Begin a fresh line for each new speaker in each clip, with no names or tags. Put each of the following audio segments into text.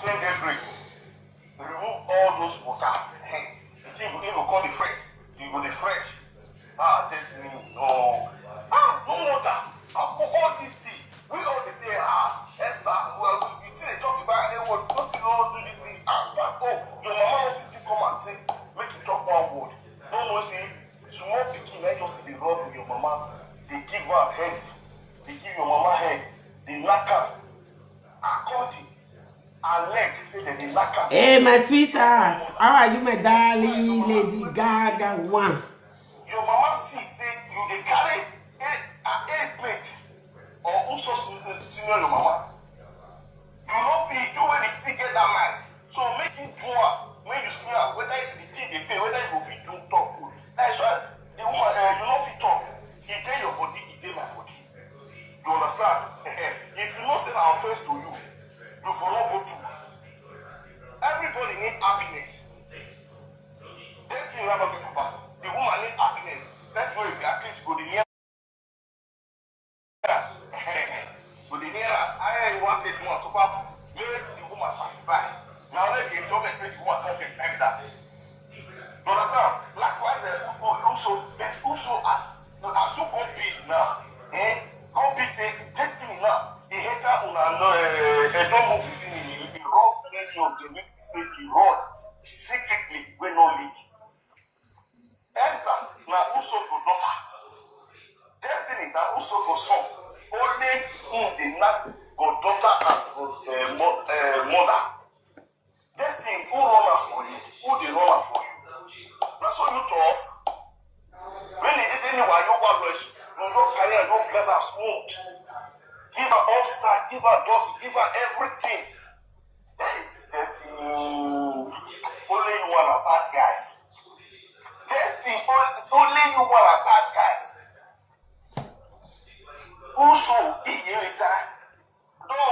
explain the break. Remove all those water. The thing you go call the fresh. You go the fresh. Destiny. No. No water. For all this thing. We all they say, Esther, well, we see they talk about, hey, what, those people don't do this thing. Your mama office still come and say, make you talk one word. No, see, small picking, I just be rub with your mama. They give her head. They give your mama head. They knock her. According.
Hey, my sweetheart. How are you, my darling Lady Gaga one?
Your mama see, say, you they carry a plate. Or also senior your mama. You don't feel you when they still get that mind. So make him do when you see her, whether the thing they pay, whether you feel to talk. That's why the woman you don't feel talk. He get your body, he get my body. You understand? If you not send our face to you, you for not go to. Everybody need happiness. That's the thing I'm not talking about. The woman need happiness. That's why you at least go to the but the I wanted one to make the woman sacrifice. Now let the government make the woman come like that. You understand? Likewise, also as you compete now, compete say testing now. The hater don't move within the road many of them make say the road secretly when no leak. Esther now also to daughter. Destiny that also go son. Only in the not go daughter and mother. Destiny who run her for you? Who they run her for you? That's what you tough. When they did anyway, you don't carry and don't get her smooth. Give her all star, give her dog, give her everything. Hey, Destiny, only you want a bad guys. Destiny, only you want a bad guys. Also, don't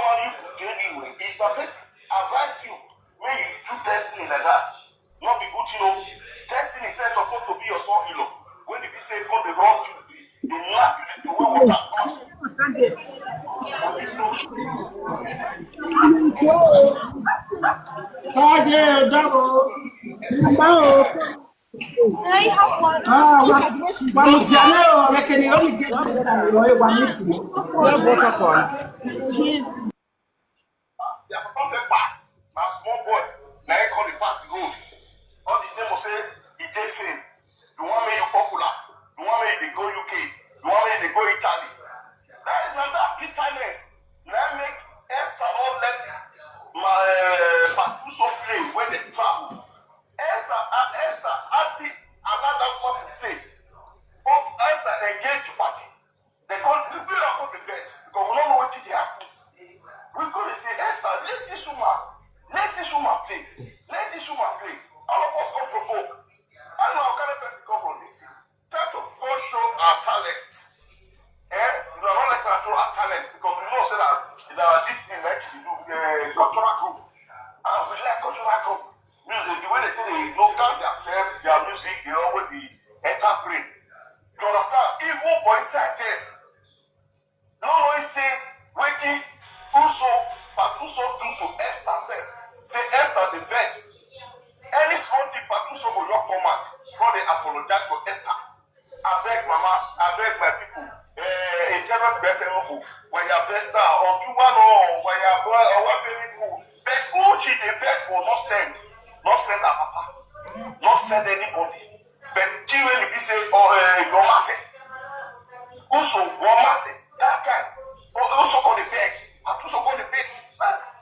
want you to get anyway. If the person advise you, when you do testing like that, not be good, testing is supposed to be your son-in-law. When the people say come the wrong you, they not you to win water. Yeah, Papa said pass. My small boy. Now he call the pass the road. All the name will say, he did fame. You want me to popular? You want me to go UK? You want me to go Italy? That is not that bitterness. Now make Esther not let my Patuso play when they travel. Esther had another one to play. But Esther engaged the party. They call we don't go the first because we don't know what did happen. We go to say, Esther, let this woman play. Let this woman play. All of us come provoke. I know how kind of person come from this thing. Try to go show our talent. We are not let her show our talent because we know that this thing like we do cultural group. And we like cultural group. The way they tell you count their step, their music, with the enter brain. You understand? Even for inside there. No one say waiting but also due to Esther said. Say Esther the first. Any small thing Patuso will not come out. God they apologize for Esther. I beg mama, I beg my people. Eternal better when you are best or you want when you are boy or what people. Beg who she they beg for not send her papa. Not send anybody. But children if you say your master. Also one master. That kind. Also call the beg. I also call the beg.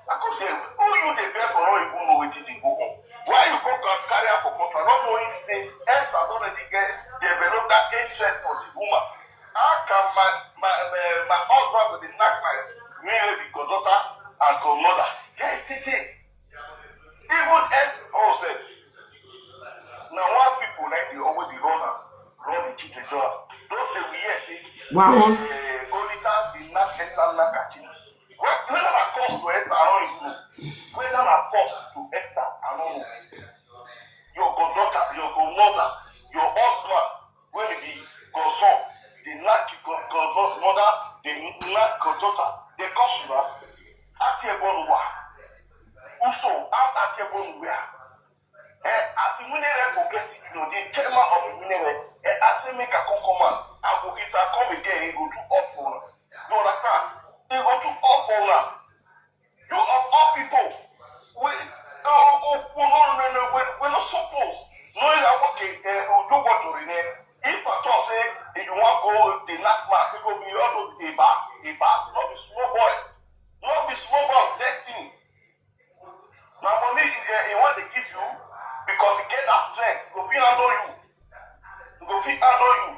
I could say, who you the beg for not even know where they go home. Why you go carry her for control? Not knowing say Esther already develop that interest for the woman. How can my husband with the knock my me the goddaughter and godmother? Yeah, take. Even Esther said. Now one people like they always be run the children door. Don't say we yes see.
Wow.
Only time the knock Esther knock at you. When I cost to Esther, I don't even know. When I cost to Esther, I don't know. Your goddaughter, your godmother, your husband, when it be godson, they knock your godmother, they knock goddaughter, they cost you. At your one. Also, I'm at the one where as a minute go get sick, the chairman of the minute, as a make a come and go if I come again, he go to up for now. You understand? He go to up for now. You of all people, we're not supposed. Knowing that okay, do what to rename. If I talk say if you want go the knock mark, you go be all the back, not be small boy, not be small boy destiny. Now money he want to give you because he get that strength. Go feel handle you. Go feel handle you.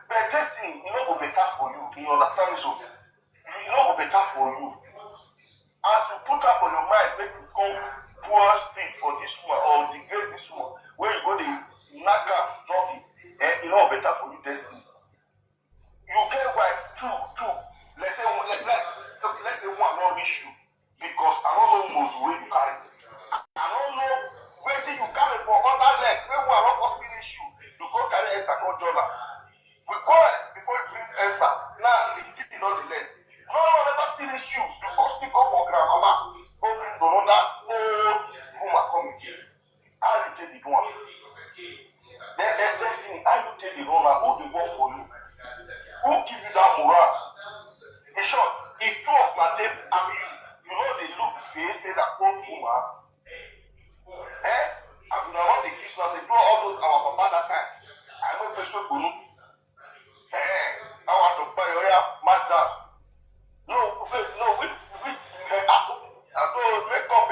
But destiny, you know go better for you. You understand me so? You know go better for you. As you put that for your mind, make you come poor speed for this one or the great this one, where you go the naka doggy, and you know better for you destiny. You get wife two. Let's say one no issue. Because I don't know most way you carry. I don't know where you carry for other leg. Where we are not still issue. You go carry Esther controller. We go before you bring Esther. Now the thing not the less. No, never still issue. You go still go for grandmama. Go bring the other old woman come again. How you take the one? Then destiny. How you take the one? Who they work for you? Who give you that morale? In short, if two of my them, I mean. You know they look face say that old woman. I mean I want the kids now, they do all those our papa that time. I know the so good. I want to buy your matter. No, we I don't make up,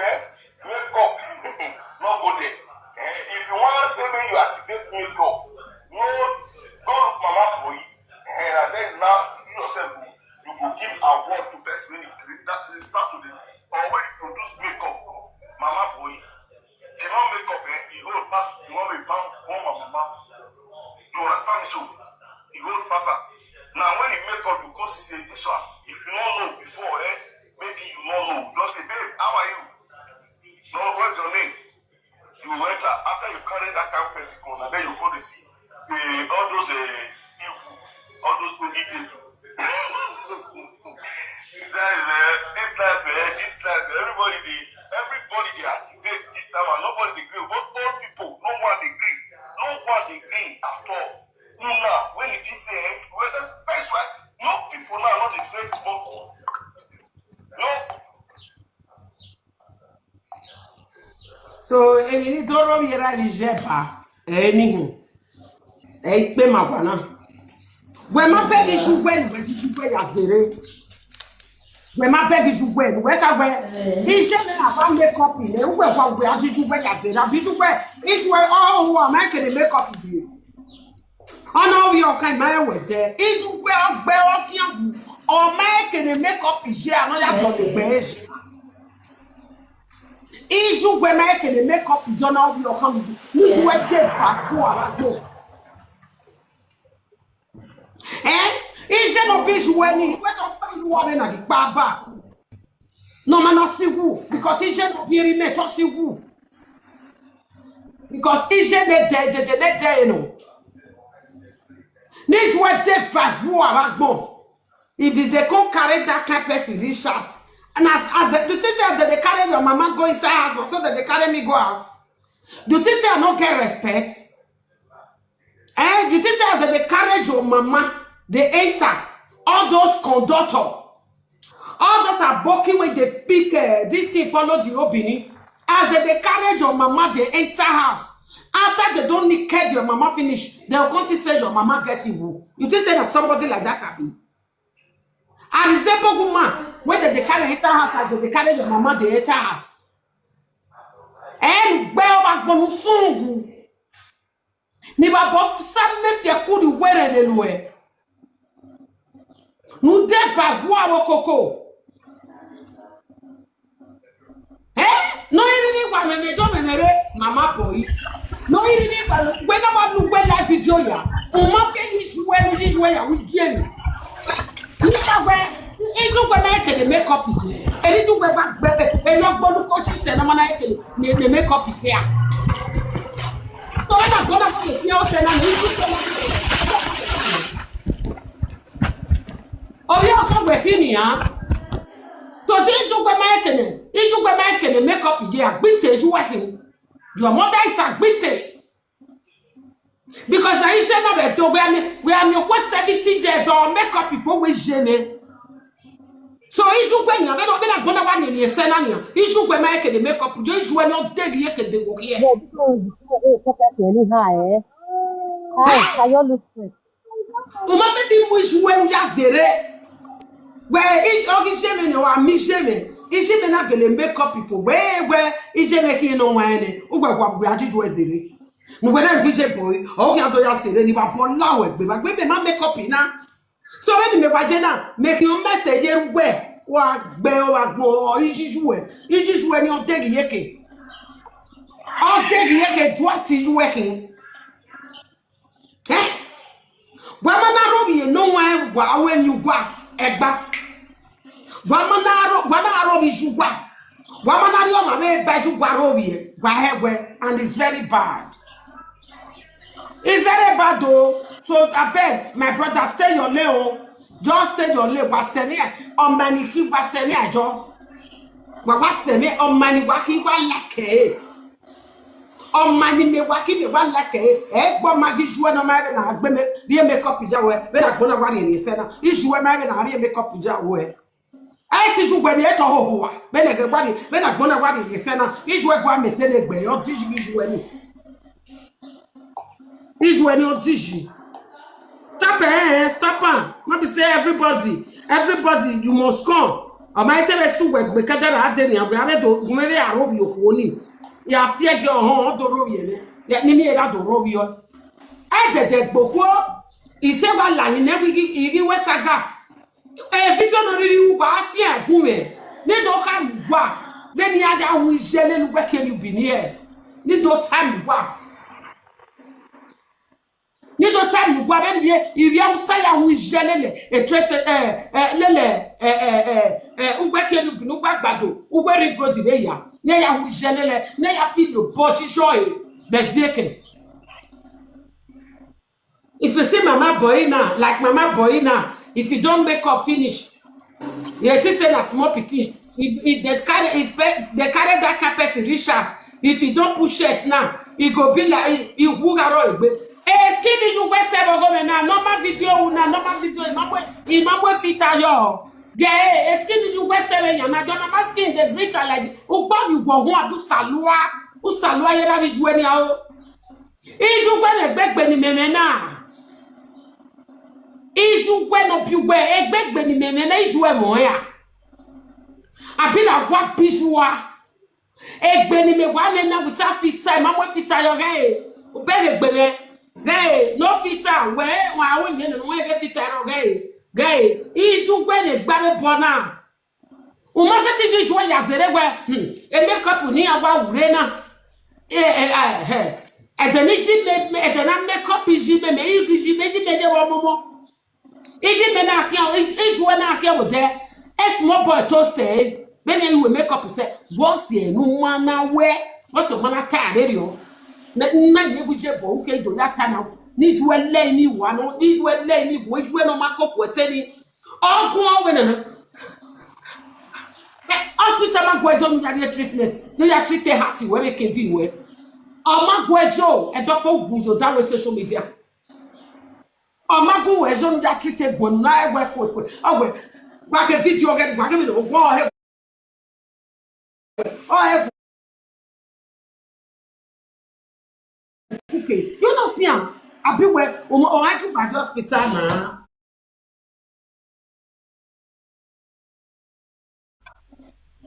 no go there. If you want to say me you activate makeup, no go look mama boy. And then now you yourself you go give award to best when you create that start to the or when you produce makeup. Mama boy, you know makeup, you hold pass, you want to pound one mama. You understand me so? You hold pass her. Now when you make up, you come say this one. If you don't know before, maybe you don't know. Just say, babe, how are you? No, what's your name? You enter after you carry that kind of person, and then you go to see all those people, all those good days. This life, everybody they activate this time and nobody they agree. But all people, no one they agree at all. Now, when it is saying, well, the best right, no people now not the friends smoke. No.
So, any doro yera ni jepa, anything. Pay my one. When my peg is you when you pay a zero. When my beg is you when, where he said, I make copy, and where are you when I did? I'll be to where it were all who are making a make up of you. Oh, no, we are kind of with there. It's well off you or making a make up is here, another got the best. Is you were making a make up, don't know we are coming. Need to wait there for Is no visual when find woman at the baba. No man not see who because is no very met to see who. Because is net there no. This what they fight who are bon. If they can't carry that kind of person rich as and as the do they say that they carry your mama go inside house so that they carry me go house. Do they say I don't get respect? Do they say as they carry your mama? They enter all those conductor, all those are bulky when they pick this thing follow the obini. As they carry your mama, they enter house. After they don't naked your mama finish, they'll come say your mama getting who. You just say that somebody like that happy. And the same woman, whether they carry enter house, as they carry your mama, they enter house. And well back on soon. Niba bof some if you could wear it anywhere. Nous devons voir coco. No, you didn't want me to Mama Boyi. No, you didn't want when I want to wear that video. Mama is where we did where we get. It's a way make up it. A little way back better. A young boy coaches and a man they make up it here. So I'm going to see you and oh, you come with me, huh? So did you go make up here? Binte you working. Your mother is a binte. Because now you say no beto we are no 70 years or make up before we gene. So issue when you not gonna one in the Esan issue when make up just when not dead yet they go here.
Hi, you listen.
You must see which when you zere. Where each organization or mission is she not gonna make up for where is she making no wine? What we are to do is it. When I reach a boy, okay, I do ya say, then if I pull loud, but we may make up now. So when you make your message where what bell or is it when you're taking yeke? I'll take yeke, what is working? Eh? Wamana Robbie, no one when you go egba. Wamana Robbie, you go. Wamana Yoma may buy you Robbie, and it's very bad. It's very bad though. So I beg my brother, stay your lane. Just stay your lane. What send me on money? Keep what send me a job. What send me on money? What keep one like on money me what keep one like what my issue no matter na be make up jawe. When I gonna worry in Esan. Issue when I make up jawe. I teach you when you to ho. When I gonna worry in Esan. Issue when me say legbe. You teach issue when is when you teach. Stop. Not be say everybody, you must come. I might tell you so we can't have any. We have to maybe I rob you only. Ya fear your home to rob you. Let me hear to rob you. I did boko. It's ever lying every give West Saga. If it's not really who I fear, do me. They don't come back. Then the other who is yelling, where can you be near? They don't time back. Nito time gwa ben bie iriam saya hu jelele etrese lele ugwa kenu binu ugwa gbado ugwa rigodi le ya na ya hu jelele na ya feel your body joy bezeke. If you see Mama Boyi now, like Mama Boyi now, if you don't make up finish, you say na small pikin. If they carry that capacity riches, if you don't push it now, it go be like it wugaro egbe. Skinny you west go na normal video imamwe fita yo. Yeah, skinny you west ya na don't skin the greater like ugba you go ho adu salua yera bi juwe ni a o. Iju gbe na gbegbe ni meme na. Iju gbe no piwe egbegbe ni meme na iju e mo ya. Abi na gwa pisuwa. Egbe ni me wa me na without fita imamwe fita yo ge. Ubege gbe me. Gay, no fita, where I won't get no fita, gay, issue when a baby pona. Umasati just way as a make up near about Rena. At an issue made an make up is she made a woman. Is it menaki, each one I care with there. A small boy toasted, then you will make up say, what's here, no one now where, what's the one I carry you? Na we je bo ke do ya kana ni juwe le ni wa no ni juwe le ni bo juwe no makop we se ni ogun we na hospital man go do ya treatment no ya treat heart we make di we o ma go ejo e dopo guzo that we social media o ma go we zo ya treat bo na e we fo o we gba ke video get gba ke mi no go he okay, you know see am abi we o I keep at hospital na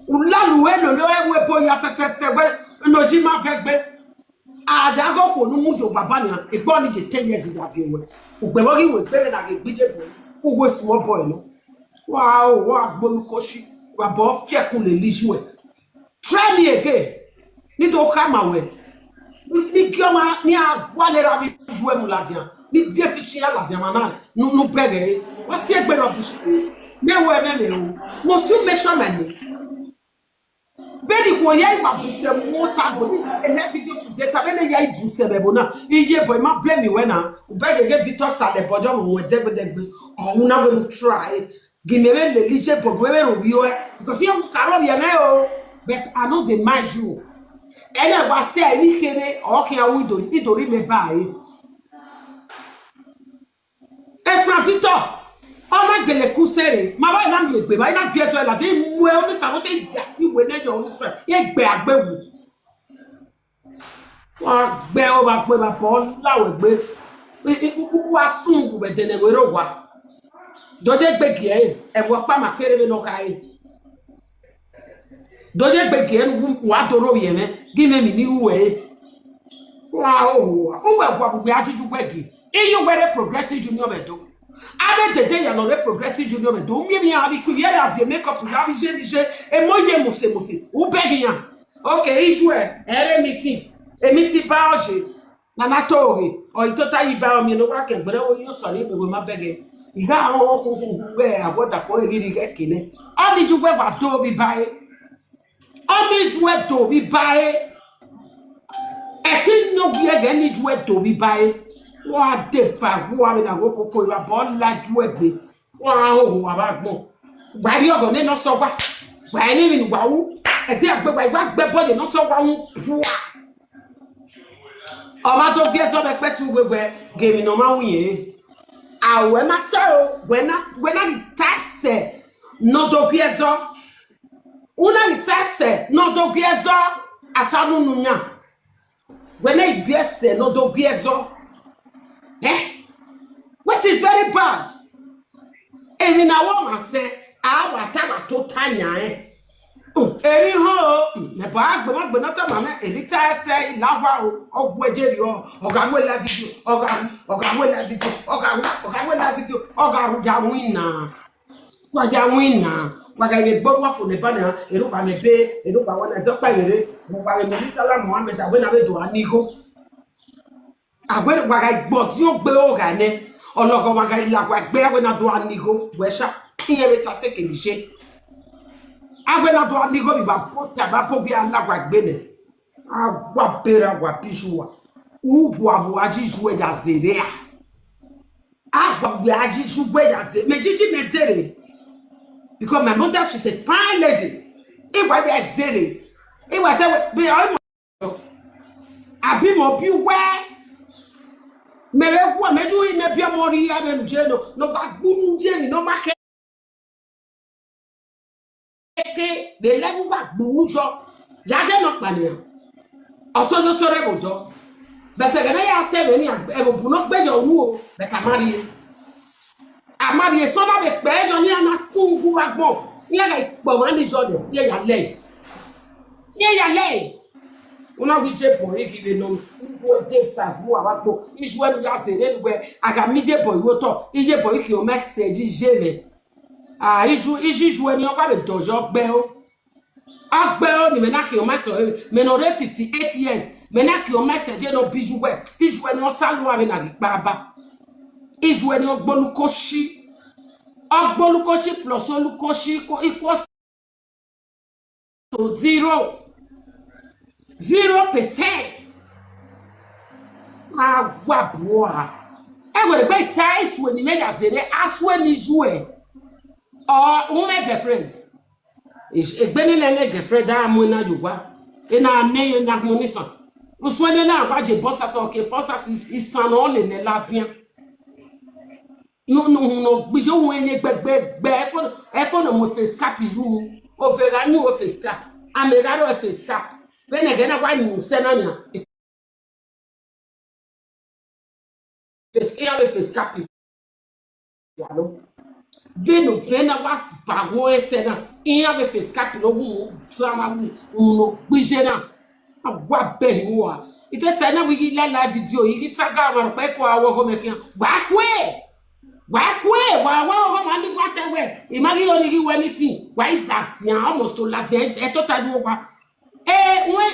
ulalu we lo we Boyi afefe we no ji ma fe gbe aja go ko nu mujo baba ni igbo ni je 10 years that we ugbe wo ri we gbe na ge gbije bo ku we small boy no wow wa gbolu koshi baba fie kun le liju we try me again ni to kama we ni kioma ni agwalera bi jouer mu ladian ni deputy ya ladian mana nu bere o si egbe ro bisu me we me o must you measure money beni ko ya iba buse mota go ni ele video presenter beni ya ibuse bebo na iye boy ma blame me we na o bege ge Victor Sale bojo mo we degbe ohun na we try Gimeme le liche pogweme rubio because you caro yeme but I know they mind you. Ene wa se ri kere o kan awu idori me bai. Esan Victor o ma gele kusere ma ba na mi egbe ba na bi eso la de mu e o mi sa te yasi we na yo se ye gbe agbewu. Wa gbe o ba pe ba po lawe gbe. Wa sun we de ne we ro wa. Doje gbegi e wo pa ma kere be no kai. Doje gbegi e wa doro ye me give me ni uwe. Wow, uwe gwa bu ajiju gbegi. Iyo were progressive junior medo. Ade dede ya no progressive junior medo. Mi bi abi ku yere avie make up ya bi je e moye mose. U begi yan. Okay, ijue ere meeting. E meeting ba oje. Na na tori o itota yi ba o mi no wa ke gbere o yo so ni gbegbe ma bege. Iga awon okun gbe agota fo eri ke kine. Oni ju gbe wa do bi bae. Oni ju e do bi bae. E kin no bi e ni ju e do bi bae. Wa de fa wa mi na go koko iwa bo la ju e gbe. Wa o wa ba gbon. Gba ri ogo ni no so gba. Gba ni mi gba wu. E ti agbegba igba gbe bo ni no so gba wu. Oma to bi so be pe tu gbegbe gemi no ma wu yen. Awe ma so when I the tax no do giezo una the tax no do giezo atanu nunya when I biese no do giezo which is very bad. Even na woman say awa ta to tanya eri ho ne ba gbe no ta mama eri ta se ilawa ogwejeri oga we la video oga we la video oga we la video oga ja wina wa ja wina wa ga be gbo wa fo ne ba na eru pa me be eru pa wona do pa ere mo pa me ni tala Muhammad agbe na be do anigo agbe wa ga gbo ti o gbe oga ne ologo wa ga ila wa gbe agbe na do anigo we sha iye be ta se ke ni se agwena do amigo bi ba pota ba po bi alagwa gbene agwa pera agwa pishuwa ugwa bu ajiju e da zerea agwa bi ajiju gwe da ze mejiji mezere because my mother she's a fine lady iwa da zere iwa ta be o abi mo bi we mere kwa meju ime bi amori ya be nje no ba gbunu nje mi no ma the level back bujo jage no pania osojo sore bodo but gana ya tebe ni ebu no gbejo wu o be ka amari so na be pejo ni ana fungu agbon ni ga ipo ma ni jode ye ya le una wi je Boyi ki be no wo de fa bu awagbo isu enu ya se de gbe aga mi je Boyi wo to ije Boyi ki o message jele iju eni o pa be dojo gbe o agbe o ni me na ki o ma so me no re 58 years me na ki o message no biju we iju eni o salu ave na gba iju eni ogbolukoshi plus olukoshi equals to 0%. Agwa boa e we gbe ties we ni me ya zere aswe ni ju e or woman girlfriend is egbeni lele girlfriend da mu na yuwa ina ne na hunisan uswele na agbaje bossa so ke bossa isan o le ne latin no bijo won ene gbegbe e fo no mo face cap yu o vera ni o face cap amegaro o face cap bene gena kwa ni se na nya face cap yalo Veno vena was bago esena in be fiscal no sama no bijena agwa behiwa ite tsana wi la video yi saga ma pe ko awo ko mekin wakwe wa ko ma ndi kwatewe imagi lo ni ki we anything why that yan almost to lati e to taju wa when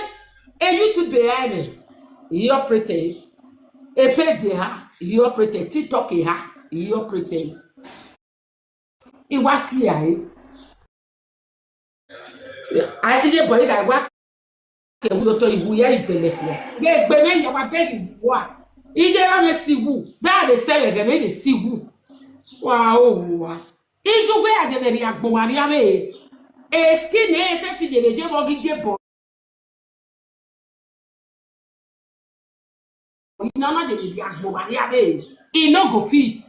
YouTube behind me you pretend e page ha you pretend TikTok ha you pretend iwasi ai ije Boyi ga wa ke wo to iwu ya ifele ko ge gbe me ya wa be wa ije ra me siwu da be se ge me de siwu wa o wa Ijugwe adeberi agbomari ame. Eski ne ese ti debeje bogi je bo. Inana deberi agbomari ame. E no go fit.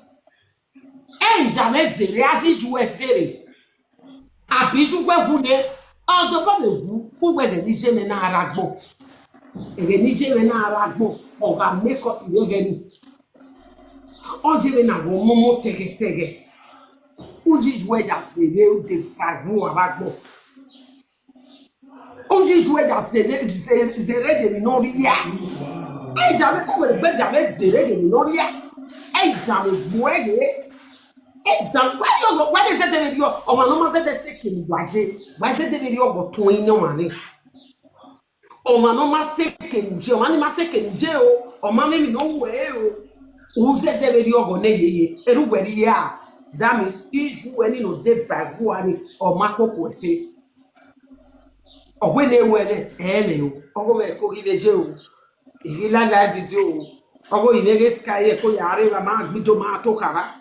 Jamais zere ajijwe zere. Abijugwe gune. Odobo lewu. Kuwe de nije me na aragbo. Ege nije me na aragbo. Oga make up yegeni. Ojebe na go momo tege tege. Ujijwe ya zere u de fagu aragbo. Ujijwe ya zere de minori ya. Jamais on be jamais zere de minori ya. Jamais boye. Why is it the video? Or my mama said the second waje. Why is it the video got 20 money? Or my mama second jail, my second jail, or mammy no way. Who said the video go nay? Everybody, yeah. That means if you any no dead by who or Marco will say. Or when they were there, or go give a jail. If you like that video, or go in a sky, go yare, man, with tomato cover.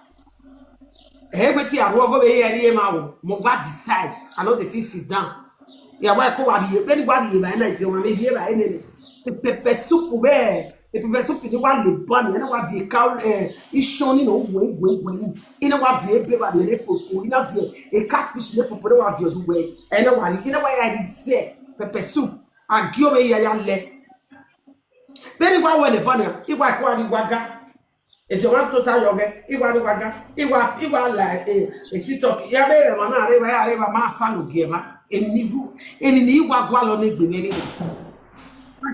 Everybody I walk over here, Moba decide. I know the fish sit down. Yeah, why come out here? Anybody in my night, you may hear by any. The pepper soup where the pepper soup is the one the bunny, and what the cow is shown in way. In a what the paper, the report, in a catfish nipple for the your way. And no one, you know why I did say pepper soup. I give away a young leg. Then why when the bunny, if I call you waga. It's a one total yoga, Iwa like a TikTok, Yabe, Mana, Masan gamer, and you walk while on it, the many.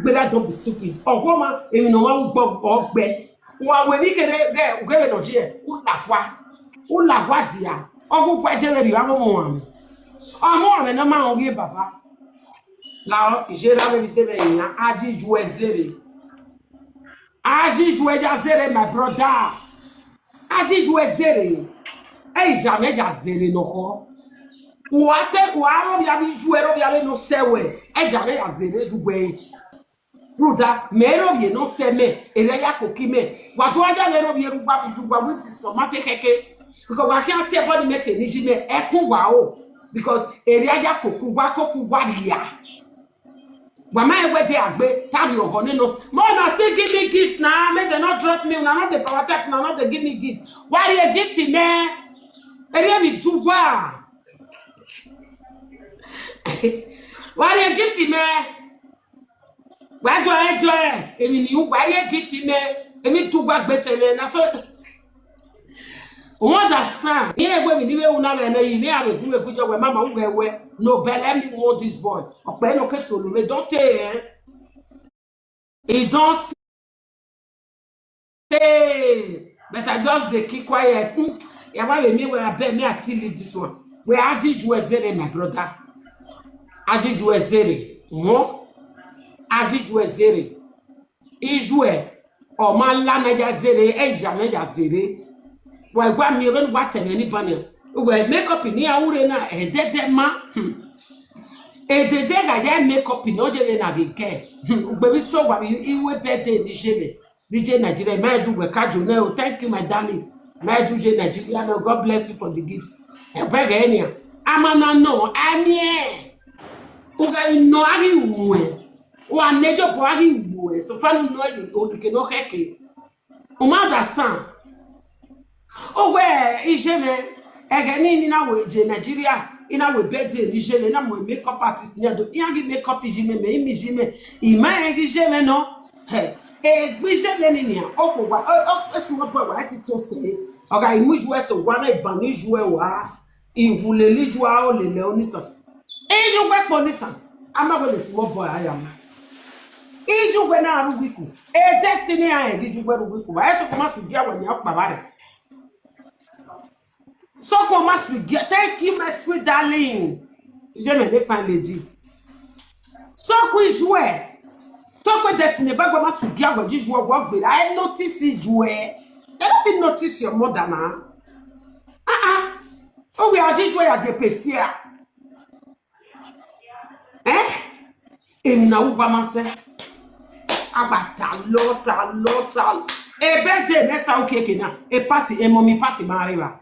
But I don't be stupid. Or woman, if no one bob or bed. While we get there, get it here, Ula Watia, or who quite tell you, I'm a woman. Or more than a man of you, Papa. Now, Gerard, I did you a zeri. Ajijwe jazere my brother. Ajijwe zere. Jamais jazere no ho. Wate waro biabi juero biabe no sewe. Jamais jazere duwe. Bruda mero bie no seme. Ele ya kokime. Watu aja mero bie ruba bijugwa with somate keke. Because wa can't see body mete ni jime ekun wa o. Because ele ya koku wa ria. Wama ewe de agbe tari ogone no more na say give me gift na make they not drop me na not the power tech na not they give me gift why you gift me ere mi tuwa why you gift me why do I enjoy emi ni why you gift me emi tuwa gbete me na so o understand here egbe mi ni we una me na yi me ame ku ekujo we mama we no but let me hold this boy ope no ke solo me don't he don't say but I just dey keep quiet ya why me we abeg me I still leave this one we ajiju ezere my brother ajiju ezere ajiju ezere ijue o ma la meja zere eja meja zere we gwa mi even what any panel we make up in awure na edede ma edede ga ya make up in oje na be care ugbe so gwa iwe birthday ni shebe DJ Nigeria my do we kajo na thank you my darling my do DJ Nigeria no God bless you for the gift e beg enia amana no amie uga no ari uwe wa nejo po ari uwe so fa no o ke no keke o ma understand oh where isheme egeni ni na weje Nigeria ina we birthday ni jeme na mo makeup artist ni ado ya gi makeup jime me imi jime ima egi jeme no he e gbi jeme ni ni o ko wa o small boy wa ti toast e oga imu juwe so wa na iban ni juwe wa ihule lijua o lele onisan e ju gbe po nisan ama go le small boy aya ma e ju gbe na aru wiku e destiny aya gi ju gbe ru wiku wa e so ko ma su dia wa ni apa ba re. So come must we get thank you, my sweet darling. Je me dey fine lady. So we jouer. So we destiny ba go must we get we jouer work with. I notice it jouer. I don't even notice your mother na. Oh we are just jouer at the PC. E na u ba ma se. Abata lota. E birthday next time okay na. E party e mommy party ma arriva.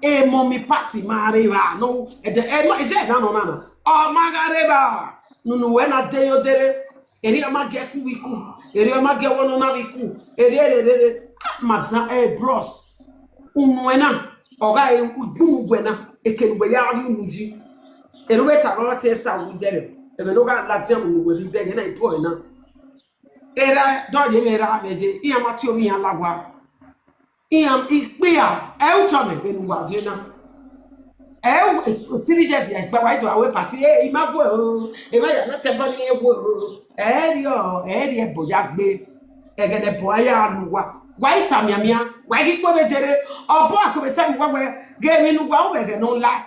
e mommy party mareva no e je na no na o magareba nunu we na de yo dere eri ama ge ku wiku eri ama ge wono na wiku eri mata e bros unwena oga e ugwena ekelugbe ya ari unuji erubeta no testa wu dere e be no ga latia mu we bi bege na ipo na era doje mera meje iya mati omi alagwa iya ikpia e utome be nu waje na tiri jesi egba wa to awe party imagbo o e ma ya na te bo ni ewo eri e boya gbe egede bo aya aluwa wa itamiamia wa ki ko bejere obo akobeta mi gwa ge mi nu gwa o bege no la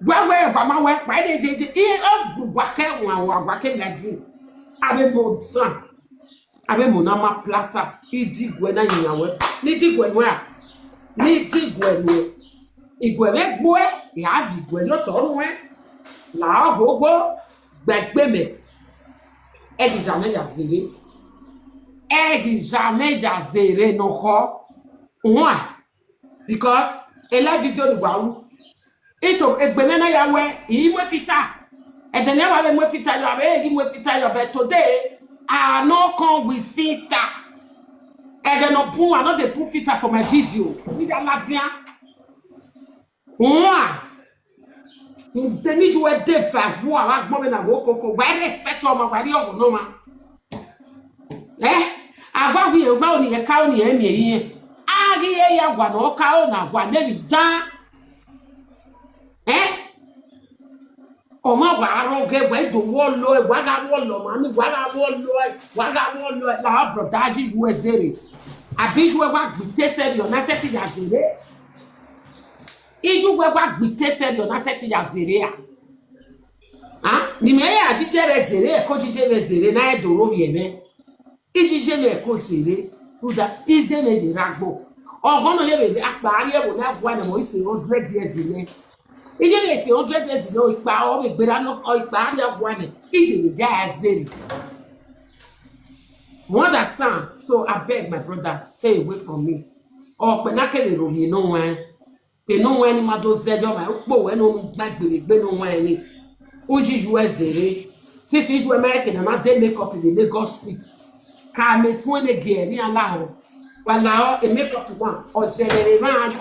gwa gwa ma we wa de je e gwa ke wa ke ngadi abe mo san abe mo na ma plaster idigwe na yiyawe ni digwe no a ni digwe no igwe me gbo e ya digwe lo to run la gogo gbegbe me e di jamais ya zere no ho why because e la video ni wa ito egbe me na ya we yi mo fita e de ne wa le mo fita yo abe di mo fita yo but today I no come with filter. I no put I no dey put filter for my video. We that Latin. Moi. They need you a defa. Who are going na go koko. Why respect o ma wari o no ma. Agba wi e gba oni e ka oni e mi yin. Agi e ya gwa no ka o na gwa na bi dan. O ma wa ro ge we do wo lo e wa ga wo lo ma ni wa ga wo lo la brother ji ju ezere abi ju wa gbite serio na seti ya zere iju wa gbite serio na seti ya zere ni me ya ji jere zere e ko ji jere zere na e do ro ye me iji je me ko zere uda ije me ni ragbo ogono ye be apari e wo na gwa na mo ife 100 years ile ije me si 100 years no ipa o me gbera no o ipa ari agwa ni ije le ja azeri. You understand? So I beg my brother, stay away from me. Oh, but not can you know when they know when my do said my when no black baby no when Uji you zere. Since you American and not they make up in the Lagos street. Can me 20 again ni allow. Well now a make up one or generally man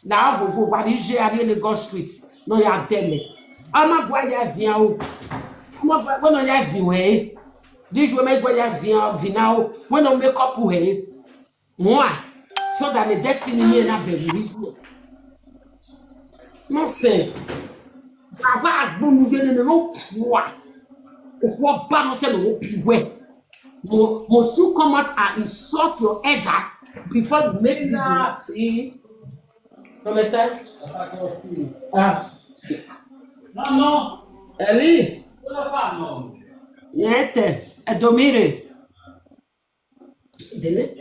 now go what is here in Lagos street. No ya tell me. I'm not going to via o. I'm going to have you This will make via now when I make up with moi so that the destiny here not be nonsense. Aba agbonu gele no wa. What ba no say no piwe. Must you come out and insult your elder before you make video? See? Understand? No. Eli. Niente. A dormire. Dele?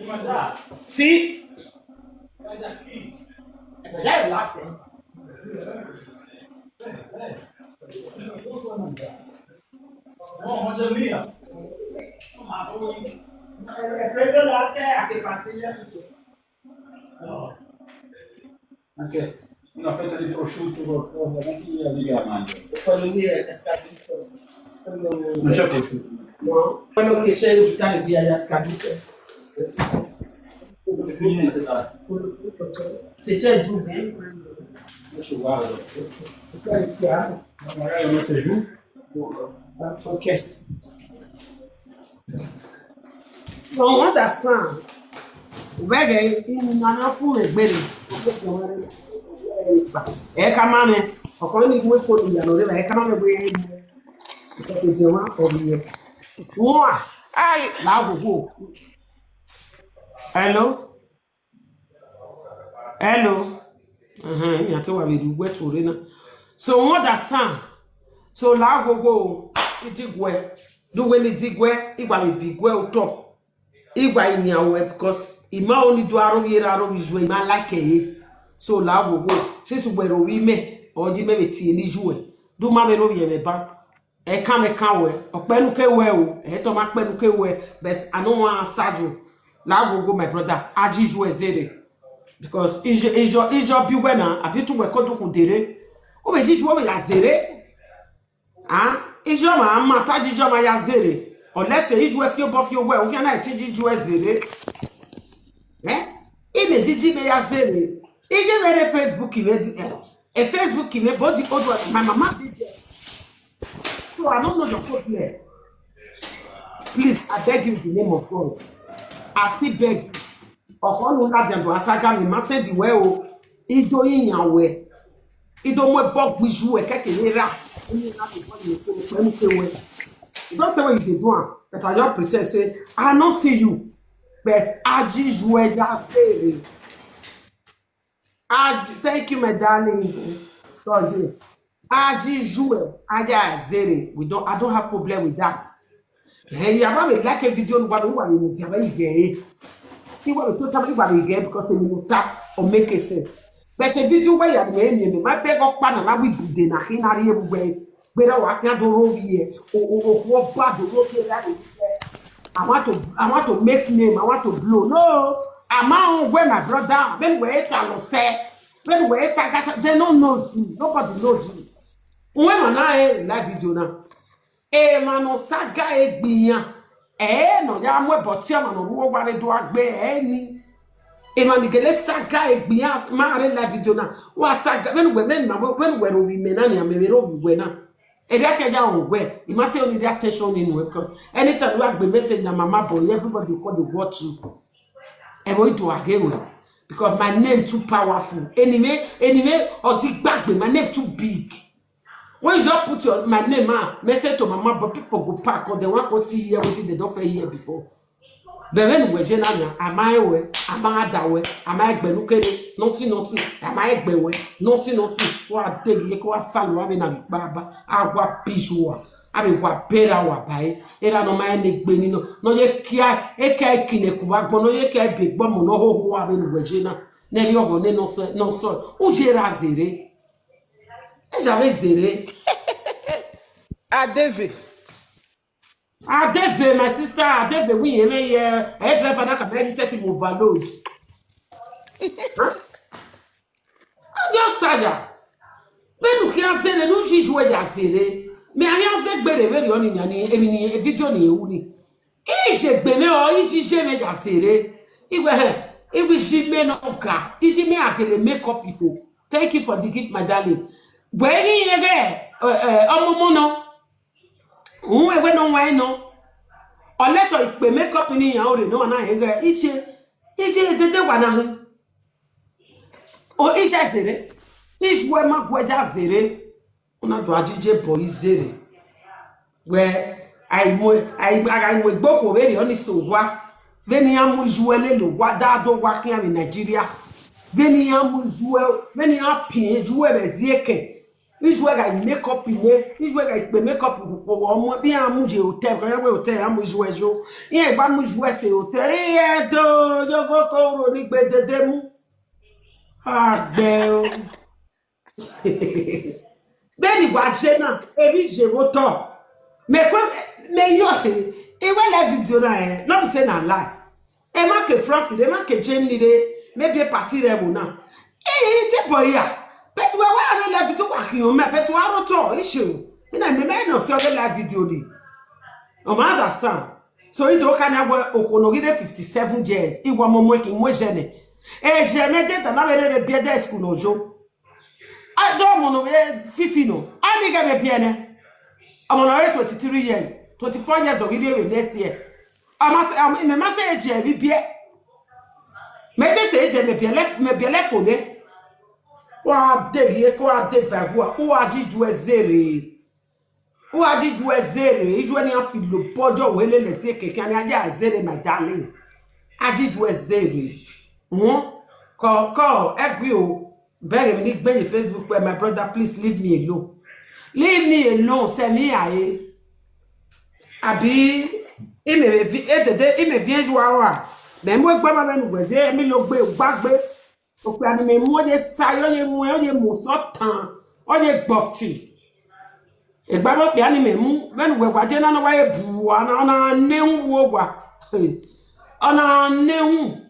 Sì? Dai il latte. No, mangia via. Preso il latte anche pastiglia tutto. No. Anche una fetta di prosciutto qualcosa, anche io di mangia. Quello lì è scaduto. Non c'è prosciutto. No, quello che c'è in buttare via gli scaduto. Se c'è giù, adesso guardo. Magari lo mette giù. Ok. No, understand. Vede, non ha pure bene. Camane, ho quello di due foglie, allora camane bene. Perché ti ma ovvio. Mua! Ai! Lavo. Hello? Hello? Mi ha trovato i due turina. So understand. So lavo idigwe. Do ni digwe, igwa mi vigwe uto. Igwa imiawe because ima only do aro visual ima like e. So lavo since we ro wi me oji me beti ni juwe. Do ma me ro bi me ba. E kan we openu ke we o e to ma penu ke we but I no wan answer you. Lavo my brother aji juwe zere. because is your be wena abitu we kodu kundere o be jiju o be ya zere ah is your ma ta jiju ma ya zere unless say iju e fi bo fi we o kan na ti jiju e zere ime jiji me ya zere ije mere Facebook iwe a Facebook iwe body odo my mama be there so I don't know your problem. Please, I beg you in the name of God. I still beg you. Ọ̀pọ̀ ló láti ẹ̀dùn àṣàgá mi máa sẹ́ndì wẹ́ o. Ìdó yíyan wẹ̀. Ìdó mọ́ bọ́ gbìjú ẹ̀ kẹ́kẹ̀ẹ́ rà. Only láti bọ́ ní ìṣòro pẹ̀lú pé wẹ̀. You don't say what you dey do am, but I just pretend say I no see you, but Aji you just say. Thank you, my darling. Sorry. Aji you Aja Zere. I don't have problem with that. Hey, I'm not like a video no one will tell you. See what we totally about again because we will tap or make a sense. But a video where you're saying, my beg up pan and I will be dinner in a real way. Whether I can't do here or what bad the road here. I want to make name, I want to blow. No, I'm out where my brother, when we say, when we say, they don't know you. Nobody knows you. When I live video now. Mano saga egbiyan no ya mo boti amano wo ware do agbe ni mani gele saga egbiyan ma re la video na wa saga when we we mena ni amere obi we na e dia ke ja on we e mate only that attention in we because anytime we agbe message na mama boy everybody call the watch you e mo do again because my name too powerful anyway o ti gbagbe my name too big. When you just put my name message to mama, but people go park or they want to see here what they don't feel here before. But when we generally, am I way, am I that way, am I benukere, nothing, am I bewe, nothing, what take you go salu, I mean, baba, agua pijua, I mean, what better what buy, era no my neck benino, no ye kia, eka kinekuba, no ye kia big bomb, no ho, I mean, Wejena, Nelly or no so, Ujera zere. J'avais zéré.
Adeve,
My sister, Adeve, oui, I drive an academic setting overload. I just tired. When you can't say the new cheese where you're zéré, mais I said, very on in a video ni uni. Is it bene or is she shame at zéré? It was she may not car. Is she may actually make up before. Thank you for the gift, my darling. Where you there? Omomono. Who ever know why no? Unless I make up in your own, no one I hear each the one. Or each I said, each where my boy just said, not to a DJ Boyi zere. Where I would book already only so what? Then I'm usually what that don't work here in Nigeria. Then I'm usually when you are paying, you have a zeke. This way I make up in there. This way I make up for one. Be a muji hotel. Can you hotel? I'm with you. Yeah, but muji say hotel. Yeah, do you go to the bed the demo? Ah, damn. Benny, what Jenna? Every je vote. Me yo. E wa la video na. Not be say na lie. E ma ke France. E ma ke Jenny de. Maybe a party rebel now. Eh, boy ya. But we are live video working on me. But we are not issue. You know, me no see the live video ni. I understand. So you don't can have okonogide 57 years. Iwa mo working mo jene. Eh, jene de na be re bia de school nojo. I don't mo no fifi no. I nigga be bia ne. I'm on 23 years. 24 years of video next year. I must say je bi bia. Mete se je me bien left for de. Wa de ko de va o ajiju ezere. O ajiju ezere, ijo ni an fi lo pojo we le se keke ani aja ezere my darling. Ajiju ezere. Ko egbe o. Beg me nick be Facebook where my brother please leave me alone. Leave me alone, say me aye. Abi me vient joie. Mais moi gba ma nu gbe mi lo gbe gbagbe o pe ani me mo de sayo ye mo so tan o ye gbofti e gba mo pe ani me mu when we waje na no wa e bu ana nehu wo gwa ana nehu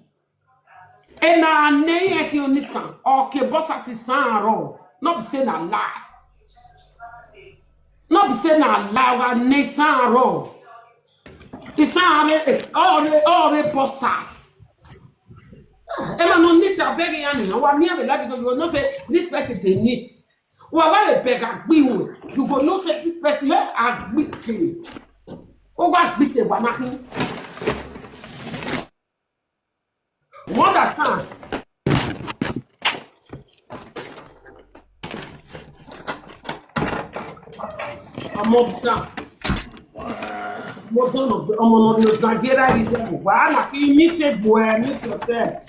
And I nay he only son, okay, boss as his son, wrong. Not be saying a lie. Not be saying a lie, and nay son, wrong. It's all the bosses. And I don't need to beg you, what me have a life because you will not say this person they need. Well, why a beggar be you go not say this person are beating. Oh, what beating one nothing. You understand? I'm up down. Most of the Zagera is a while you meet it where meet yourself.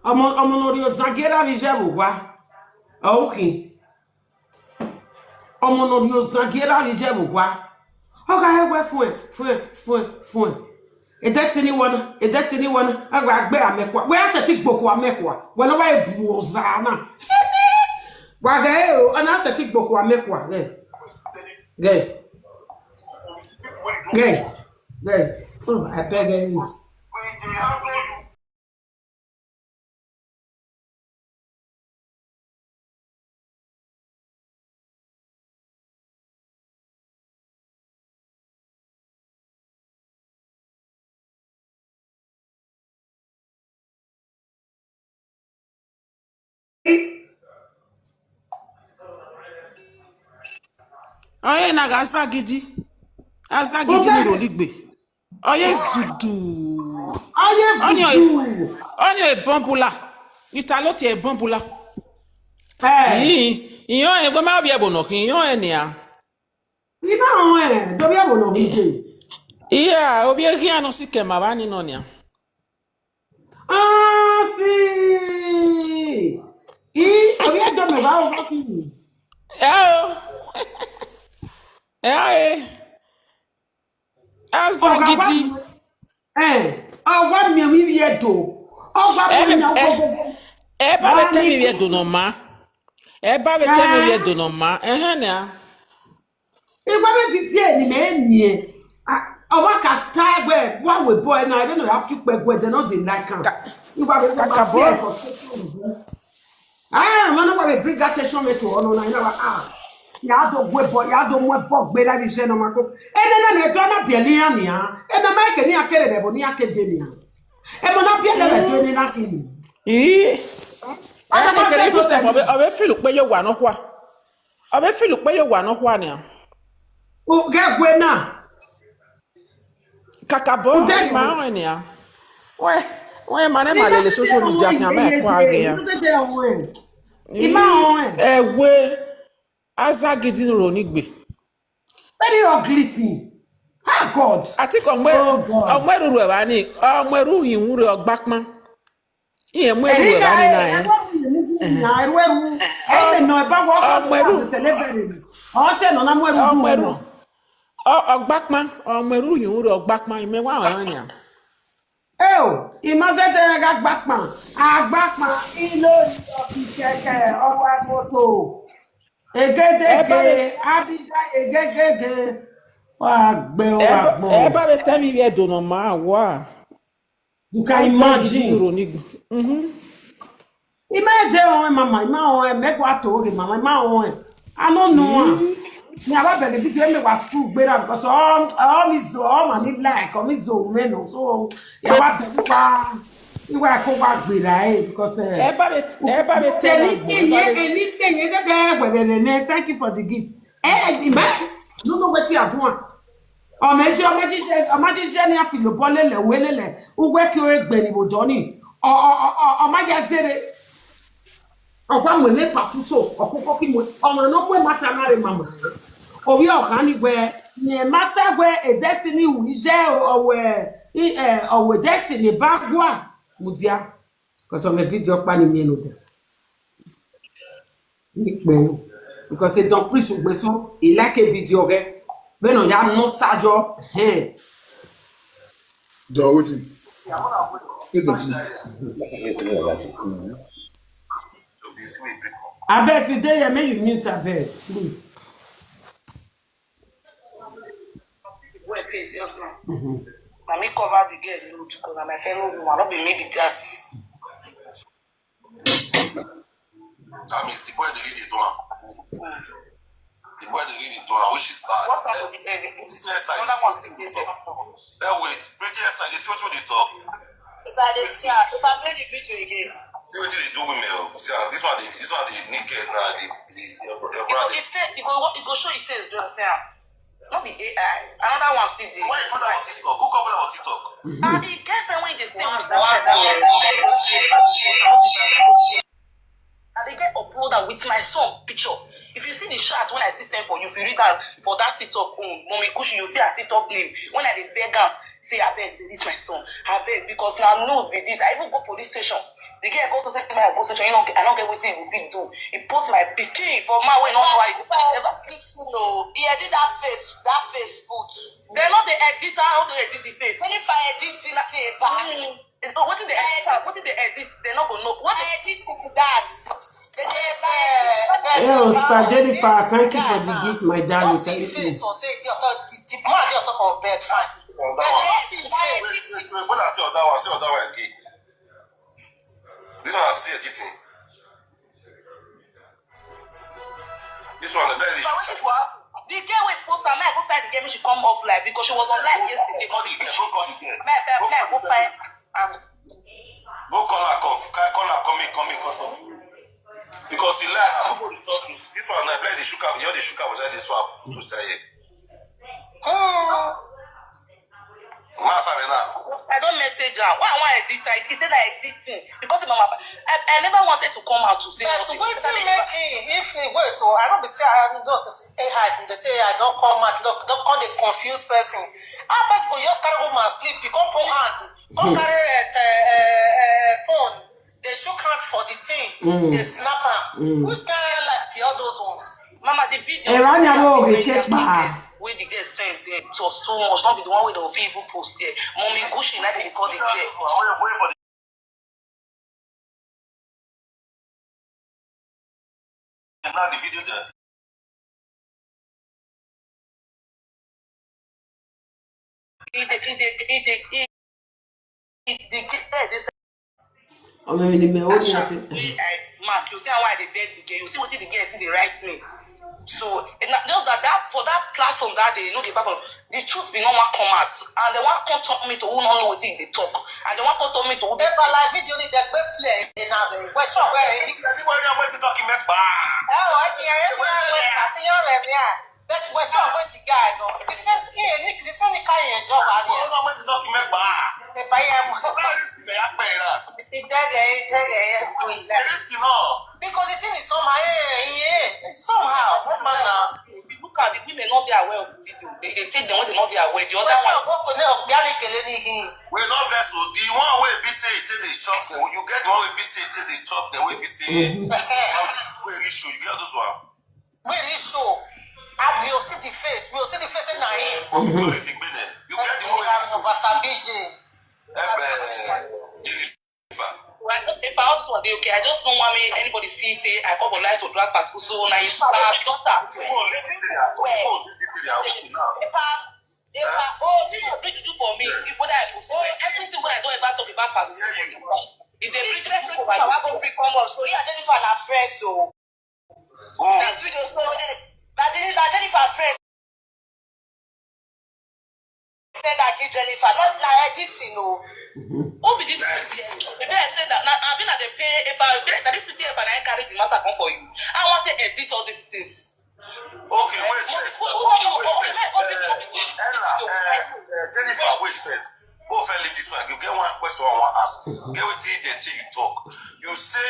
I'm on your Zagera is a while. Okay. I'm on your Zagera is a while. Okay, where for a destiny one, I bear make what where's the tick book or make what when I was Zana. Why, and I said tick book or make what gay. Gay. Oh, I beg you.
Oye na gasa gidi ni roligbe. Oye zudu. Onye bombula. Italote e bombula. Iyon e gbe ma bi e bono kin iyon e ni a.
Do be able to be.
Iya, obi e kian no sike ma ba ni no ni a.
Ah, si. Obi e do me ba o ki.
Asa gidi.
What me we here do? What me now go.
E ba be tell me we do no ma. E ba be tell me we do no ma. Ne a.
E gba be titie ni me nie. Owa ka tie we one we boy now even though you have to peg we they not dey like am. You gba be kakabo. Man, we bring that station me to ono na you ya do gwe boy ya do mo bo gbe da bi se no mako. Na to na bi eli ya ni a. Na ma ke ni akere be bo ni akede ni a. Mo na bi ele be to ni na kini.
Ana ma kele fu se obe feel pe yo wa no ho a. Obe feel pe yo wa no ho a ni a.
O ge gwe na.
Kakabo ma ni a. We ma ne ma le social media kan ma e ko age ya. We Asa gidi ronigbe.
Very ugly thing. Ah God.
Ati ko omweru ru e ba ni, omweru yinwu re ogbapon. Iye mweru e ba ni na e. Omweru. Ogbapon, omweru yinwu re ogbapon ime wa o ni a.
Imazete ga gbapon. Agbapon ilo ikeke owa moto. Egedege abija egegege wa gbe o agbo.
E ba be tell me we do no ma wa.
You can imagine. Imagine on mama, ma make what to mama, ma on. I don't know. Me aba be be me was school gbera because all me so all man like me so men so ya wa be pa iwa ko wa gbera because
e ba be tell
me thank you for the gift. No know what you are doing. Omaji ni afilo bolele welele ugwe ki o egbe ni bodoni omaja zere ogwa mwele papuso okoko ki mo ọmọ no mwe mata mare mama owi okan ni gwe ni mata gwe e destiny wi je owe destiny bagwa mudia because on me video pa ni mi no de ni pe because it don't preach ugbe so e like a video ge ben on ya not ajo
Do wetin?
Abeg if you dey here make you mute abeg please.
face, yes, no. Now me cover the girl load because I'm my fellow woman, not be me be that.
That means the boy they read it to her. The boy they read it to her, which is bad.
What kind of the another one thing they say.
Wait, pretty Esther, you see what they talk?
If I play the video again.
See what they do with me. See, this one the naked now. Your brother.
It go show your face, do you understand? Not be AI. Another one still there.
Why you put that on TikTok? Who cover that on TikTok?
And the girlfriend when they stay on that and they get uploaded with my son picture. If you see the chat when I see send for you, if you read that for that TikTok, mommy Gucci, you see a TikTok name. When I dey beg am, say I beg, this is my son. I beg because now no with this. I even go police station. The girl go to say my go station. I don't get what he will do. He post my pikin for my way. No why.
Listen, no, he edit that face put.
They're not the editor. How do they edit the face?
When if I edit this thing,
What did they edit? What did they edit? They're not gonna know. What
I edit that.
Sister Jennifer, thank you for the gift, my darling. Thank you.
The man on top of bed fast.
When I see other one again. This one I see editing. This one the best.
The girl will post her, I go find the girl, she come off live because she was on live yesterday.
Go call the girl.
Go find.
Go call her, come in. Because he like this one, I play the sugar, the sugar was the swap to say it.
I don't message her. Why I want editor? He said I editing because mama. I never wanted to come out to say.
But wait till making if he wait, so I don't be say I don't they say I don't come out, don't call the confused person. I best go just carry home and sleep. You come put hand, come carry phone. They shook hand for the thing. They snap her. Which kind of like the all those ones?
Mama, the video
When the girl
sent there, it was too much. Not be the one with the people post here. Mommy Gucci, like they call it there.
Now the video there.
Mark, you see how I beg the girl. You see what the girl see they write me. So just that for that platform that day, the platform, the truth be no one come out, and they want to talk me to who don't know what they talk, and they want to talk me to who.
If I like video, they play now. Where shop where?
Everywhere you went to talk him back.
I think but where shop went to guy no. The same kind of job out here.
I went to talk him back.
If I am because the thing is somehow. What man now?
Look at the women not there aware of the video. They take them when they not there aware. The other one.
We're not vessel. The one way be say it the chop. You get the one way be say it the chop. The way be say we issue. You get those one.
We issue. And we'll see the face. We'll see the face in him.
You get the one way be say.
Well, if I also want okay, I just don't want anybody feel say I come life to drag back to so now you start doctor.
What
you do for me, if what I everything what I do about talk about past. If they bring the people over,
go pick come up. So yeah, Jennifer na friend so. This video so that Jennifer friend said that give Jennifer not like editing no.
Who be this? Maybe I said that now I've been at the pay about that this PT about I carry the matter come for you. I want to edit all these things.
Okay, wait first. Jennifer, wait first. Both this one. You get one question I want to ask. Get what you talk. You say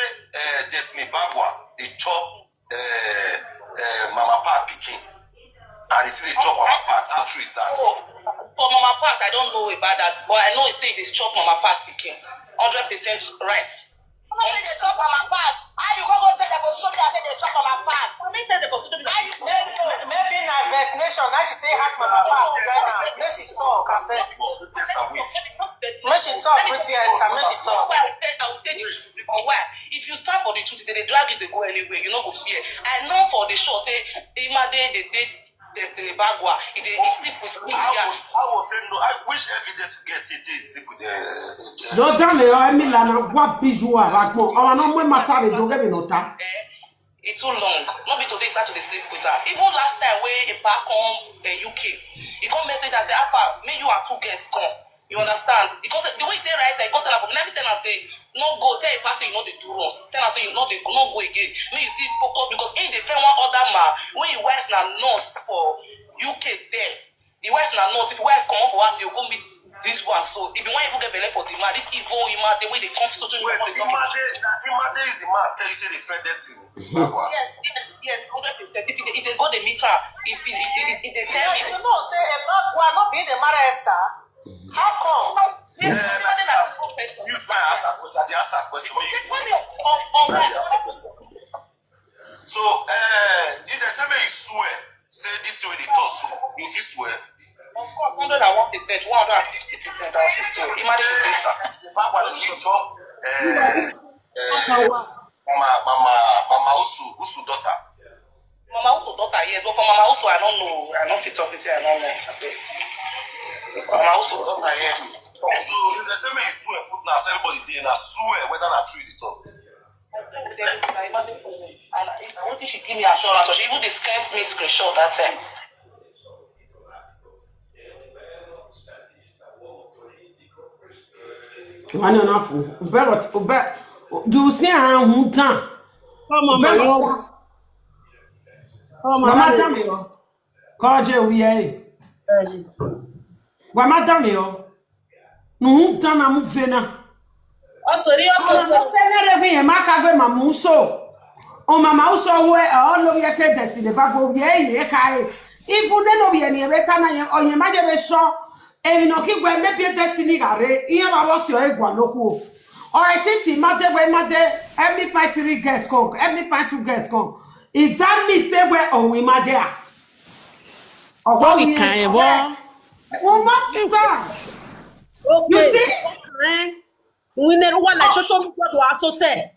Destiny Bagua, they chop Mama Pat Pikin. And they say they chop Mama Pat. How true is that?
For Mama Pat, I don't know about that, but I know it say they chop Mama Pat Pikin. 100% right.
I'm not saying they chop Mama Pat. How you go tell them for show me I say they chop Mama Pat? Maybe in her nation, now she take hack Mama Pat. Let she talk. Let she talk, pretty Esther. Let she talk.
I will say this because why? If you stand for the truth, they drag it, they go anywhere. You know, go fear. I know for the show, say, Ima they date Destiny Bagua. He sleep with me.
I will tell you. Which evidence you get say they sleep with the.
No damn it, I mean, what visual, like more. I don't know matter. Don't get me no time.
It's too long. Not be today start to sleep with her. Even last time when a back home the UK, he come message and say, Alpha, me you are 2 guests come. You understand? Because the way they write, I go tell her, every time I say, no go, tell a person you know they do us. Tell her say you know they not go again. When you see focus because in the friend one other man, when your wife na nurse for UK there, the wife na nurse, if your wife come up for us, you go meet this one. So if you want even get belay for the man, this evil man, the way they come to you.
Wait, Imade is the man tell you say the friend Destiny.
Yes, 100%. If they go the meet her, if they tell me.
You know, say a bad boy not being the mother Esther. How come?
You try ask a question. They ask a question. So, if they say you swear, say this to the toss, you swear.
Of course, 101%, 150%. Also, imagine the data.
Mama Usu daughter.
Mama Usu daughter, yes, but for Mama Usu, I don't know. I don't fit up and say I don't know. Mama Usu daughter, yes.
So if they say me swear, put now everybody there and I swear whether not true the talk.
And I don't think she give me assurance, so she even discussed me screenshot that time.
One enough. But you see, I'm done. Mama, damn you. Call you, we are. Why, madam, you? No, done, I'm moving.
Oh, sorry.
Oh, Mama, also, where all of your tenders in the back of the air. If you don't know any better, or you might have a show, and you know, keep where maybe a destiny, here I was your egg one local. Or I think, mother, when mother, every 5 guests come, every 5 guests come. Is that me say where or we mother? Or what we can't ever? What's that? You see?
We never want like social media to also say.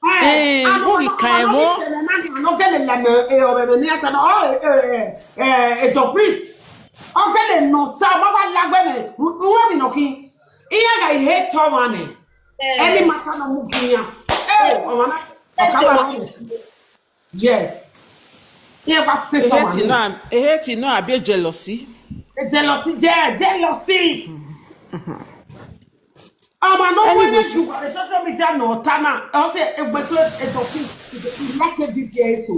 We can't ever. I'm not getting a dog priest. I'm getting no time. I'm like, we're knocking. Here I hate someone. Any matter no moving. Yes. Yeah, but face someone.
Hate no, I be jealousy.
Jealousy. No when you social media no tana. I say a person a topic like a video so.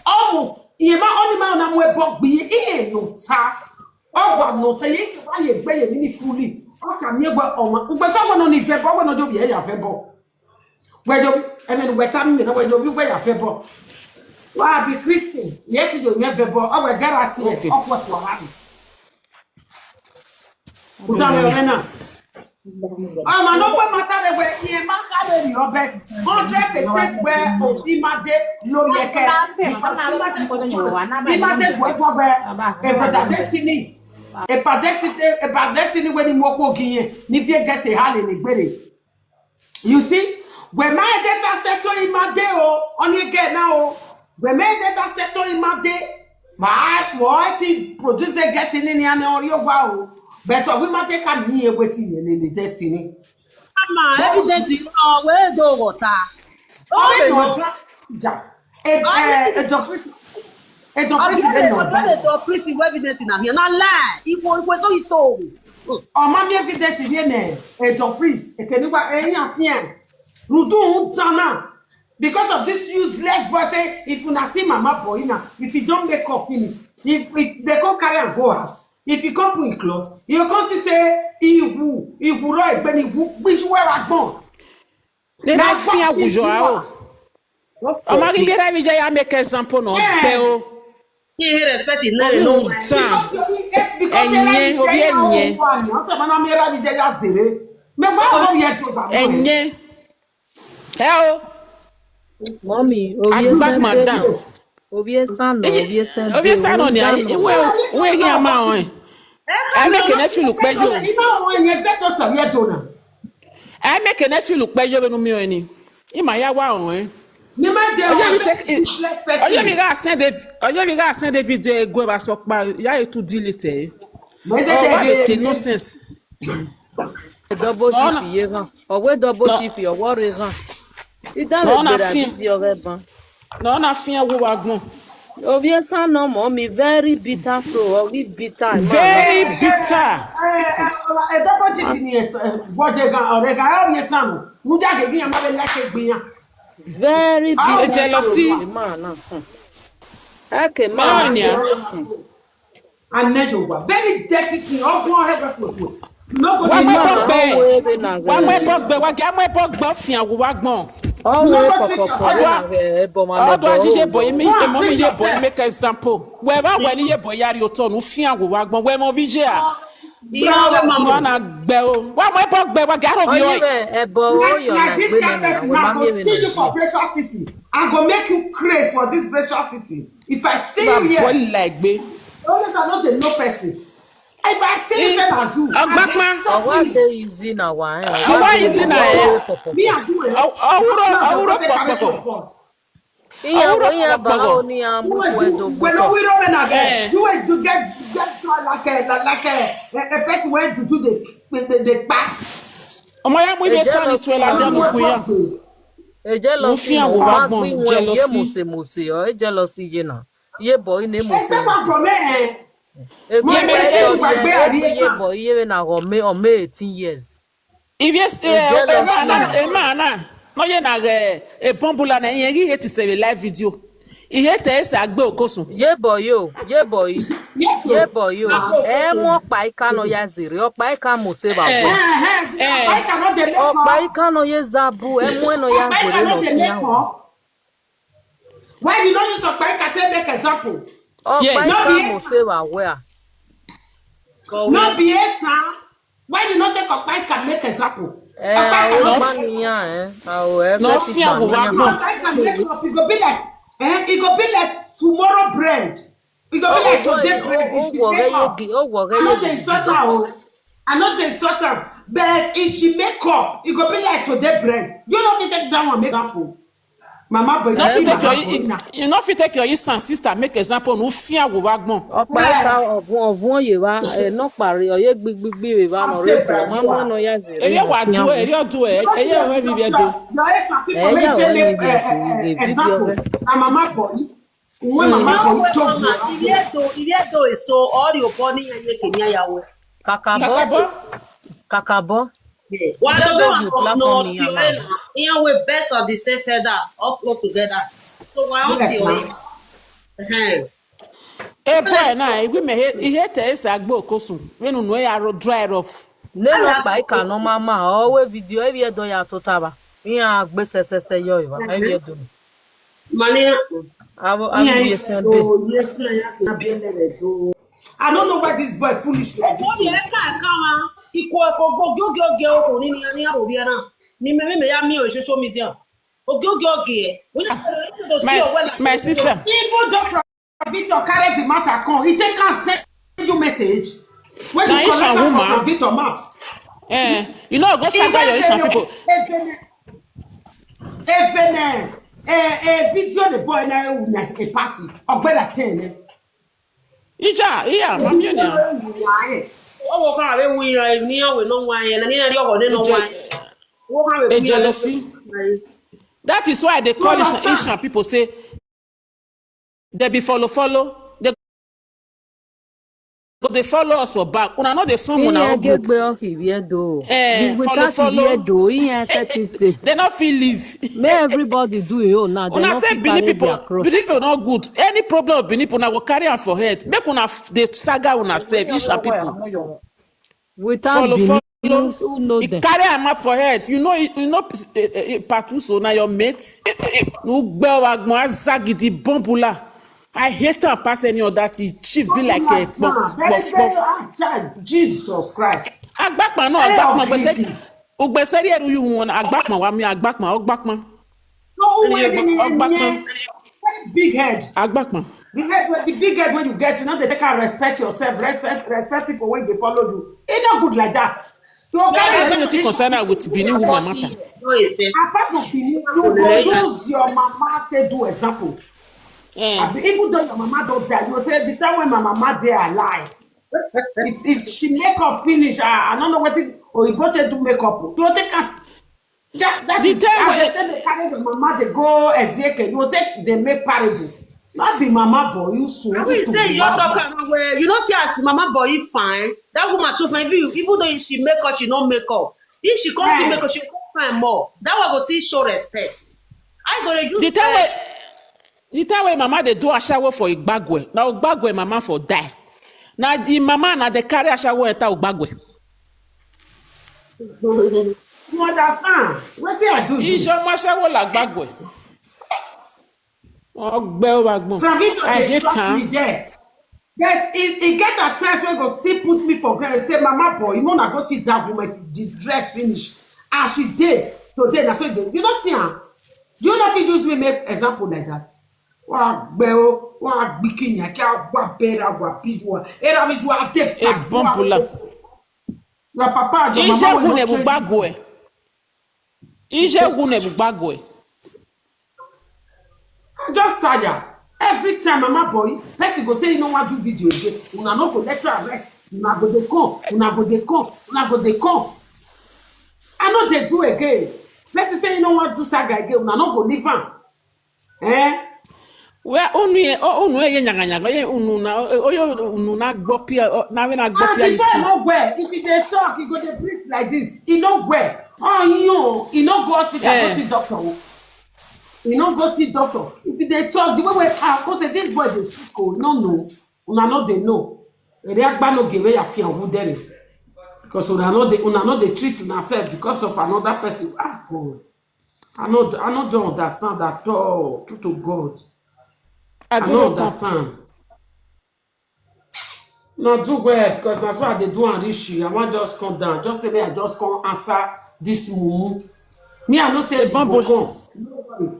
Almost you ma only man na we bog be no ta. Oh, no ta ye why you gbe me ni fully. O ka mi gbe o gbe someone no ni fe bo we no do be ya fe bo. We do I mean we time me no we do be ya fe bo. Why be Christian? Yet you me fe bo. O we guarantee of what you have. Man, no matter where he man carry your bed 100% where Imade no yeke because Imade where destiny a destiny when he moko giye ni vie get say hale ni gbere. You see when my data settle Imade o only get now when my data settle Imade my what he produce get in ni ana ori ogwa o. But we might take a near waiting in the destiny.
Evidence is where do water.
Oh,
evidence in here. Not lie. It was so he told me.
Oh, mommy, evidence is here. A dog priest, a canoe, any affair. Rudu Tana. Because of this useless boy, say if you not see Mama Boyi now, if you don't make up finish, if they go carry and go house. If you come put cloth, you can see say he right, but he which way I born.
Then I fear Bujoao. I'm not going to be able to make example no bell.
He respect it, no
time. Because
Mommy,
madam.
Esan
on ya we here ma on I make an feel look pejo I make an feel look pejo no mi oni I ma ya wa on
Me my day
Oye mi
on
take it. Oye mi ga send the video ego ba so pa ya e to delete e.
Mais
Oh, what the thing
c'était
nonsense.
double
No
shift
na
yé gan. Ọ̀wé double
no
shift ọ̀wọ́ rẹ̀ gan. Ìdáhùn
no na
ìgbéra
fin.
fídíò rẹ̀ ban.
No na fin wo wa gbon.
Obi Esan no mo mi very bitter so obi bitter man no.
Very bitter.
double chip ni boje gan ore ga o Esan no. Mu ja ke giyan ma be like gbiyan.
Very
Ah,
bitter
jealousy.
so man no. Okay
Man
man.
ya.
And Nejoba. Very dirty thing. All one head people. No go
Wa
see
mwe
man.
bo be.
Ọ̀wé na
Wa mwe
rẹ̀.
bo be wa ga mwe bo gbon fin wo wa gbon.
Ọ̀wé
go treat
kọ̀kọ̀kọ̀
yourself.
rẹ̀ na rẹ̀ ẹ̀bọ̀ máa lọ
Odo
bọ̀
ajije
ó.
boy mi
Go
e
and
mo mi
treat
ye boy
yourself.
make example. We ba we ni ye boy yari o to nu fin wo wa gbon. We mo vije a. No na gbe o. Wa mwe bo gbe wa ga ro bi
Oye
o.
rẹ̀ ẹ̀bọ̀ ó yọ̀ na
Like this
gbé
kind
nínú
person
àwọn
now
máa
go
ń yé
see you for
Nàìjíríà.
Pressure City. I go make you craze for this Pressure City. If I see
Wa
you here,
boy like gbe.
always I know the no person. If I see you, say na you.
Agbakman.
Ọ̀wá dey easy na wà ẹ̀.
Ọwọ́ easy na ẹ̀.
Me and you.
Awuro pọpọpọ.
Ìyàwó yẹn
Ọwúrọ̀
bá
gbọ̀gbọ̀.
ó ní amúkú ẹ̀dọ̀
When
gbọ́tọ̀.
we don't run
Eh.
again, you wait to get like a person went to do the back.
Ọmọ ya mú ibi
Ẹ̀jẹ̀
sani
lọ
tu ẹ la jẹ́ nu kun ya.
Ẹ̀jẹ̀ lọ
Mo
sí
fi hàn
ìmọ̀
wò wá
má
gbọ̀n,
gbé
jẹ́
wọn
lọ
yé
sí.
mùsèmùsè ọ̀ ẹ̀jẹ̀ lọ sí iye náà. Iye bọ̀ yìí ní
It's never
mùsèmùsè.
from me.
Egbe
Mo
ẹ̀jẹ̀
ẹgbẹ́ sí
yọ
ìgbà gbé
yẹ
àríyé
iye
sàn.
bọ̀ iye na ọ̀mẹ́ 18 years.
Ibi
Ẹ̀jẹ̀ lọ sí ìmọ̀.
ema na no ye na e bombula na yen ri hate se live video. I hate e se agbe okosun.
Ye bọ̀ yóò yé bọ̀ yìí.
Yes,
Ye
sir.
bọ̀ yóò. Ẹ mú ọ̀pá ìka náà ya zèrè ọ̀pá ìka mùsè bà bọ̀.
I cannot dey make
Ọ̀pá
up.
ìka náà yé zabu ẹ mú ẹ̀ náà ya
I
zèrè
cannot
lọ
dey
fi
make
hàn.
up. Why you not use of I can make example?
Ọ̀pá
Yes.
ìka
No be
mùsè bà wẹ̀ à.
No be Esan. Why you not take up I can make example?
Àwọn
No.
ọmọ nìyàn ẹ̀ àwọn
No
ẹgbẹ́ ti
fear
gbà
wò wá
níyàn.
gbọ̀n.
I can make up. It go be like tomorrow bread. It go be like today bread. If she make up, I know they sort out. I know they sort out. But if she make up, it go be like today bread. You know if you take that one, make example. Mama boy,
No fit take
Mama boy now.
you no fit take your isan sister make example nu fear wo wa gbon.
Ọ̀pá ìka ọ̀vun òye wa náà parí ọ̀yẹ́ gbígbí rẹ̀ bá nà rẹ̀ bọ̀ máa mú ẹ̀nà ya zèrè
Eri wa du e, eri odu e, eye we bi bi do.
Your Esan people
Eh,
make
yeah,
say
well,
make
the video,
example.
eh.
Na Mama boy. When Mama boy talk,
Ilé-ètò èso ọ̀rì òbọ ní ẹyẹ kìíní ayàwó.
Kakabo.
Kakabọ̀.
Wà á
That
lọ́gbọ́n
was the
àkọ́
platform
náà
ni
tí
yàrá.
ọ̀rẹ́ náà. Ìyẹn wo best of the same feather all flow together. So wà á fi ọ̀rẹ́.
E boy na e me he hate e se agbe okosun. We nu no ya ro dry rough.
Nínú ọ̀pá ìka náà máa máa ọ̀wé fídíò ẹ̀rí ẹ̀dọ̀ ya tó taba. Ìyẹn àgbẹ̀ sẹ̀sẹ̀sẹ̀ yọ ìwà ẹ̀rí ẹ̀dọ̀ mi.
Mani
Àwọn àbíyẹ sẹ́ bẹ́ẹ̀.
yes, sir. I don't know why this boy foolish like this.
Oye ẹ̀ka wa ikọ̀ ẹ̀kọ́ gbogbo oge ọkùnrin ní àròrí ẹ̀ràn ní mẹ́mẹ́ ya mi ò social media. Oge ẹ̀.
My sister.
Even though from Victor carry the matter come, he take and send you message when
Can
you
you
collect
show
am
woman?
from Victor mouth.
You know go saga your Asian people.
Even video the boy na a party. Ogbera 10.
Ija, iya, mami ni.
Ọwọ́ kan àwẹ̀ wí ní ọ̀wẹ̀ náà wá yẹn ní ẹ̀rí ọ̀rọ̀ nínú wá yẹn. Wọ́n kan àwẹ̀
A
wí
jealousy. That is why they call Asian people say they be follow. They follow us for back. Una no dey form una
Ìyẹn
own group.
gẹ́gbẹ́ ọ̀hìrì ẹ̀dọ̀.
Follow.
Ẹ̀dọ̀ ìyẹn certificate.
They not feel live.
May everybody do it oh now. They
Una
not
say
fit
Benin
carry
people,
their cross.
Benin people not good. Any problem with Benin people, una go carry am for head. Make una the saga una self, Asian people.
Without
Follow.
Benin, who know
You
them?
carry am out for head. You know Patuso na your mate. No gbe wa gbon azagidi bombula. I hate am pass any other thing. Chief be like a buff.
Jesus Christ.
Agbakpan no agbakpan gbese. Ugbese ri eru you won agbakpan wa mi agbakpan.
No,
Ogbakpan.
very big head.
Agbakpan.
The big head when you get, you know, they take and respect yourself, respect people when they follow you. It's not good like that. You go carry
That's
the
something concerned with Bini woman matter.
No, he said.
apart from the you go use your mama to do example. Even though your mama don't die, you say the time when my mama dey alive. If she make up finish, I don't know what it or you both do make up. You take her. That
The
is
time
as
when
they tell the carry the mama they go Ezekiel. You take they make parable. Not be mama boy, you soon.
I will say you're talking where you know see as Mama Boyi fine. That woman too fine. Even though if she make up, she don't make up. If she comes to make up, she will fine more. That one go see show respect. I go to
the time when mama they do a shower for Igbagwe. Now Igbagwe mama for die. Now the mama na they carry a shower at Igbagwe.
You understand? What I do?
Ijo ma shower like Igbagwe.
From it
I
they
hate
trust me,
time.
yes. Yes, it get a times when God still put me for granted. Say, Mama boy, you know I go sit down with my dress finish. As she did today, that's what you don't see her. Do you know if you use me make example like that? Wa gbeo, wa bikini, akia wa bera, wa pijwa. Era mijwa ate
E bompula.
Your papa, your
Ije
mama will
gune
not change.
Igbagwe. Ije gune Igbagwe.
I'm just tired. Every time Mama boy, person go say you know what do video again. Una no go let her rest. Una go dey come. Una go dey come. Una go dey come. I know they do again. Person say you know what do saga again. Una no go leave am. Eh?
Where onu ye nyanga nyanga ye unu na oyo unu na gbopia na we na
And
gbopia
the
isi.
boy no well. If he dey talk, he go dey breathe like this. He no well. Oh, you, he no go hospital, go see doctor. You no go see doctor. If they talk, the way we go say this boy dey sick o, no know. Una no dey know. Ere agba no give ya fear who there. Because una no dey treat una self because of another person. Ah God. I no don't understand at all. True to God.
I
I
do
no
not
understand. No do well because that's why they do and reach you. I want just come down. Just say me, I just come answer this mumu. Me, I no say
bon
go come.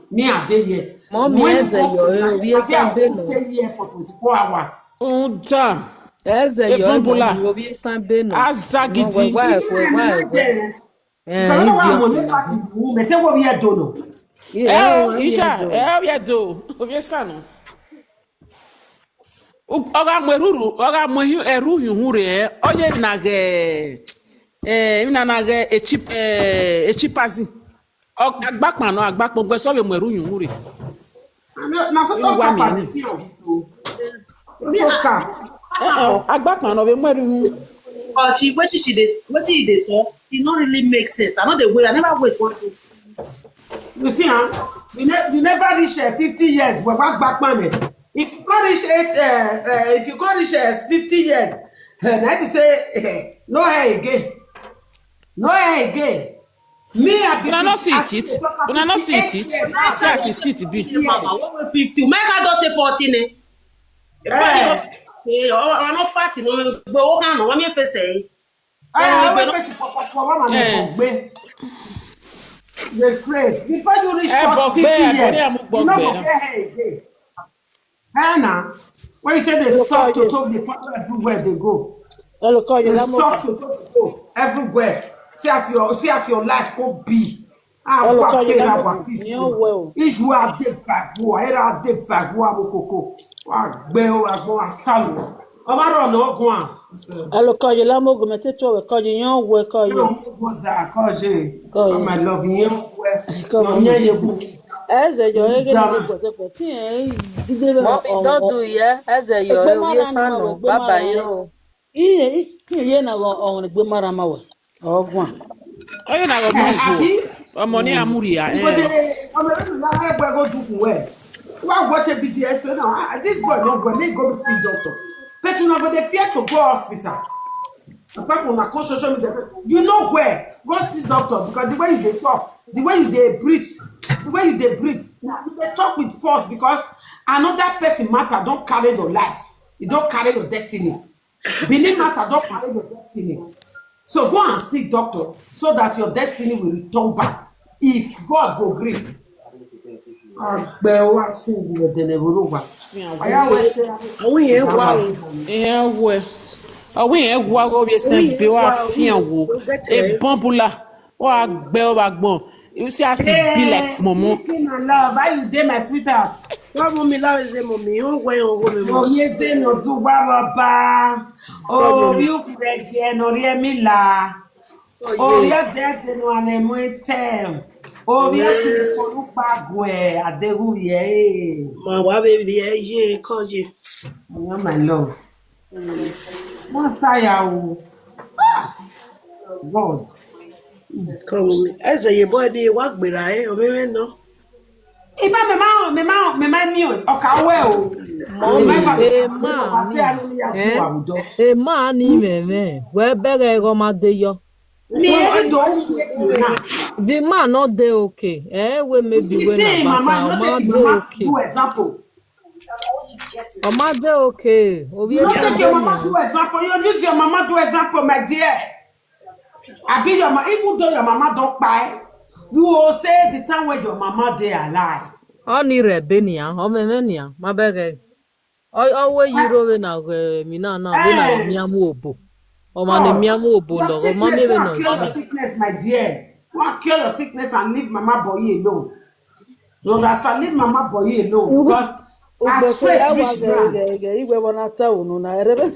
Me, I dey here.
Mommy,
When
eze
you
yo,
come
we
down,
Esan
I will
beno.
stay here for 24 hours.
Unta.
Eze
E
yo,
bompula.
mommy, we Esan beno.
Azagidi.
Because I know I'm on the party room. I tell what we are doing.
Isha, ya do. Obiestano. Oga mweruru, oga mwehu eru yuhure. Oye nage echipazi. Agbakman no agbakman gbe so be mweru yuhure.
Now, so Papa, they see you.
me.
So cap.
Agbakman no be mweru yuhure.
But she what did they talk? It not really make sense. I know the way. I never wait one thing.
You see, huh? You never reach 50 years. We're back man. If you can't reach if you can't reach 50 years, then I say, no hair again. No hair again. Me, I be
Una no see it. Una no see it. See as it be.
Mama, what was 50? Make her just say 14. I'm not party. No, but what kind of? What me face say?
The craze. Before you reach 50
Bogbe,
years,
I'm
you no go get hair again. Now, when you tell they suck to talk, they follow everywhere they go. They suck to talk go everywhere. See as your life go be. Iju ade fagbo, era ade fagbo abokoko. Wa gbe o agbon asalo. O ma ro no gun an.
Alokoye lamogo meteto we koje yan we koye.
Go za koje. Oh my love yin we. No nye yebu.
Eze yo ege ni go se pe ti en dide be
Mommy, don't do yeah. Eze yo, we Esan no. Baba yo.
Iye ki na go on gbe mara ma we. Ogun.
Oye na go monzo. Omo ni amuri ya.
I'm go do well. Why watch a video? So now this boy no go make go see doctor. But you know, but they fear to go hospital. Apart from my social media, you know where go see doctor because the way you dey talk, the way you dey breathe, now you dey talk with force because another person matter don't carry your life, you don't carry your destiny. Believe matter don't carry your destiny. So go and see doctor so that your destiny will return back. If God go agree.
Àwọn yẹn wá o.
Yeah, we. Ah oui, un gwa go bien
Oui,
simple wa
oui,
sien wo.
you get
E
it.
bon pour la. Wa gbe o ba gbon. You see as it be like
Hey,
momo.
listen, my love. How you dey, my sweetheart?
Call mommy, now is it mommy? You wait on
Oh,
home,
yes, no Zubaba.
call
Oh,
mommy.
you again, or Mila.
Oh
Oh,
yeah.
you're dead, no one em. Oh, yes, you
Man,
for look back where at the who, yeah.
my wife baby, yeah, call you.
Oh, my love.
Mm.
Master, ya, God.
Call mommy. As a boy, they work with I, or maybe no.
Iba me ma mi oka we o. Me ma
Mommy,
ba me
e
ta me no ba se
mani.
anu ya fu
Eh?
awudo.
E mani meme. We bere go ma de yo.
Ni
Well,
e do
I
un tie ki na.
The man not dey okay. Eh, we maybe
You
we na
say mama
bata. O
no
ma
take
dey
your mama
okay.
do example.
O ma dey okay.
You
Obie
no take
sende
your
ni
mama do
an.
example. You use your mama do example, my dear. I be your mama, even though your mama don't buy, you will say the time when your mama dey alive.
O ni rebe ni an. O meme ni an. Ma bere. O we yiro we na mi na we na
Eh,
emi amu obo. O ma na emi
God,
amu obo
your
lo. O ma
sickness,
me
go
we
and
na
cure
oji.
your sickness, my dear. Go and cure your sickness and leave mama boy alone. You understand? Leave mama boy alone because as
Ugbese
faith
ya wa
reach ground,
igwe wana ta unu na erere.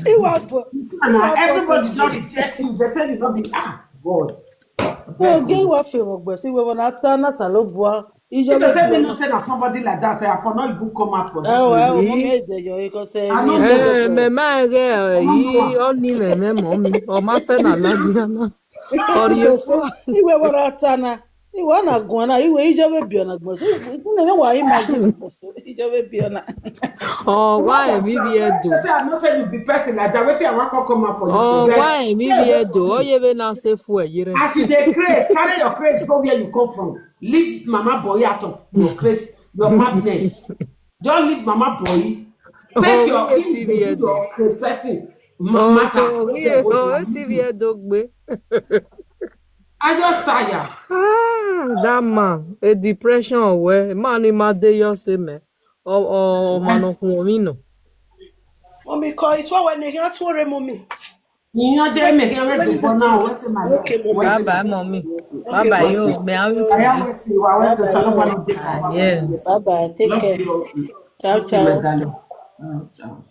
Iwapo.
and
Iwapo se
everybody
mgbe.
just reject you. They say you not be God. I beg
Oge
you.
iwa fe ugbese igwe wana ta na salobua.
If they
Ijobe
say me no
biona.
say that somebody like that, say I for not even come out for this room.
Mami eje yo iko se
I
mi
don't
ene
know.
Eh,
fe.
meme
I
ege
don't know.
yi o ni meme mommy. O ma se na
You see,
ladiana. Or
Ugbese
fo.
igwe wana ta na. Iwe na gwana iwe ijobe biona gbese. Ikune me wa imagine ugbese. Ijobe biona.
Oh,
what
why
does
mi
that?
bi
So if they
edo?
say I'm not saying you be person like that, wait till I want to come out for you for
Oh,
that.
why mi
Yeah,
bi
wait
edo?
for
O
me.
ye be na se fu e yire.
As you dey craze, carry your craze go where you come from. Leave mama boy out of your craze, your madness. Don't leave mama boy. Face
Oh,
your
we
him
TV
dey do
edo.
your craze person
Oh,
matter. Don't get hold
we
and leave
TV
you.
edo gbe.
I just tire.
Ah, that man, a depression we. Man ni ma de yo se me. Man kun mi no.
Mommy, call it when they can't worry, mommy.
Ìyẹn jẹ́ mẹ̀kẹ́
Let
wẹ́sì
me
bọ́
get
náà
you.
wẹ́sì my love.
Okay, mommy.
Bye
Wẹ́sì
bye,
wẹ́sì
mommy. Bye
Okay,
bye,
mommy.
yo. Me am
àyà
tuji.
wẹ́sì wà
Bye
wẹ́sì
bye
sálọ́gbà
yo.
ló dé
Ah,
kàn wá wá
yeah.
wẹ́sì.
Bye bye. Take
Love
care.
you.
Ciao
Okay, my
ciao.
darling. Ciao.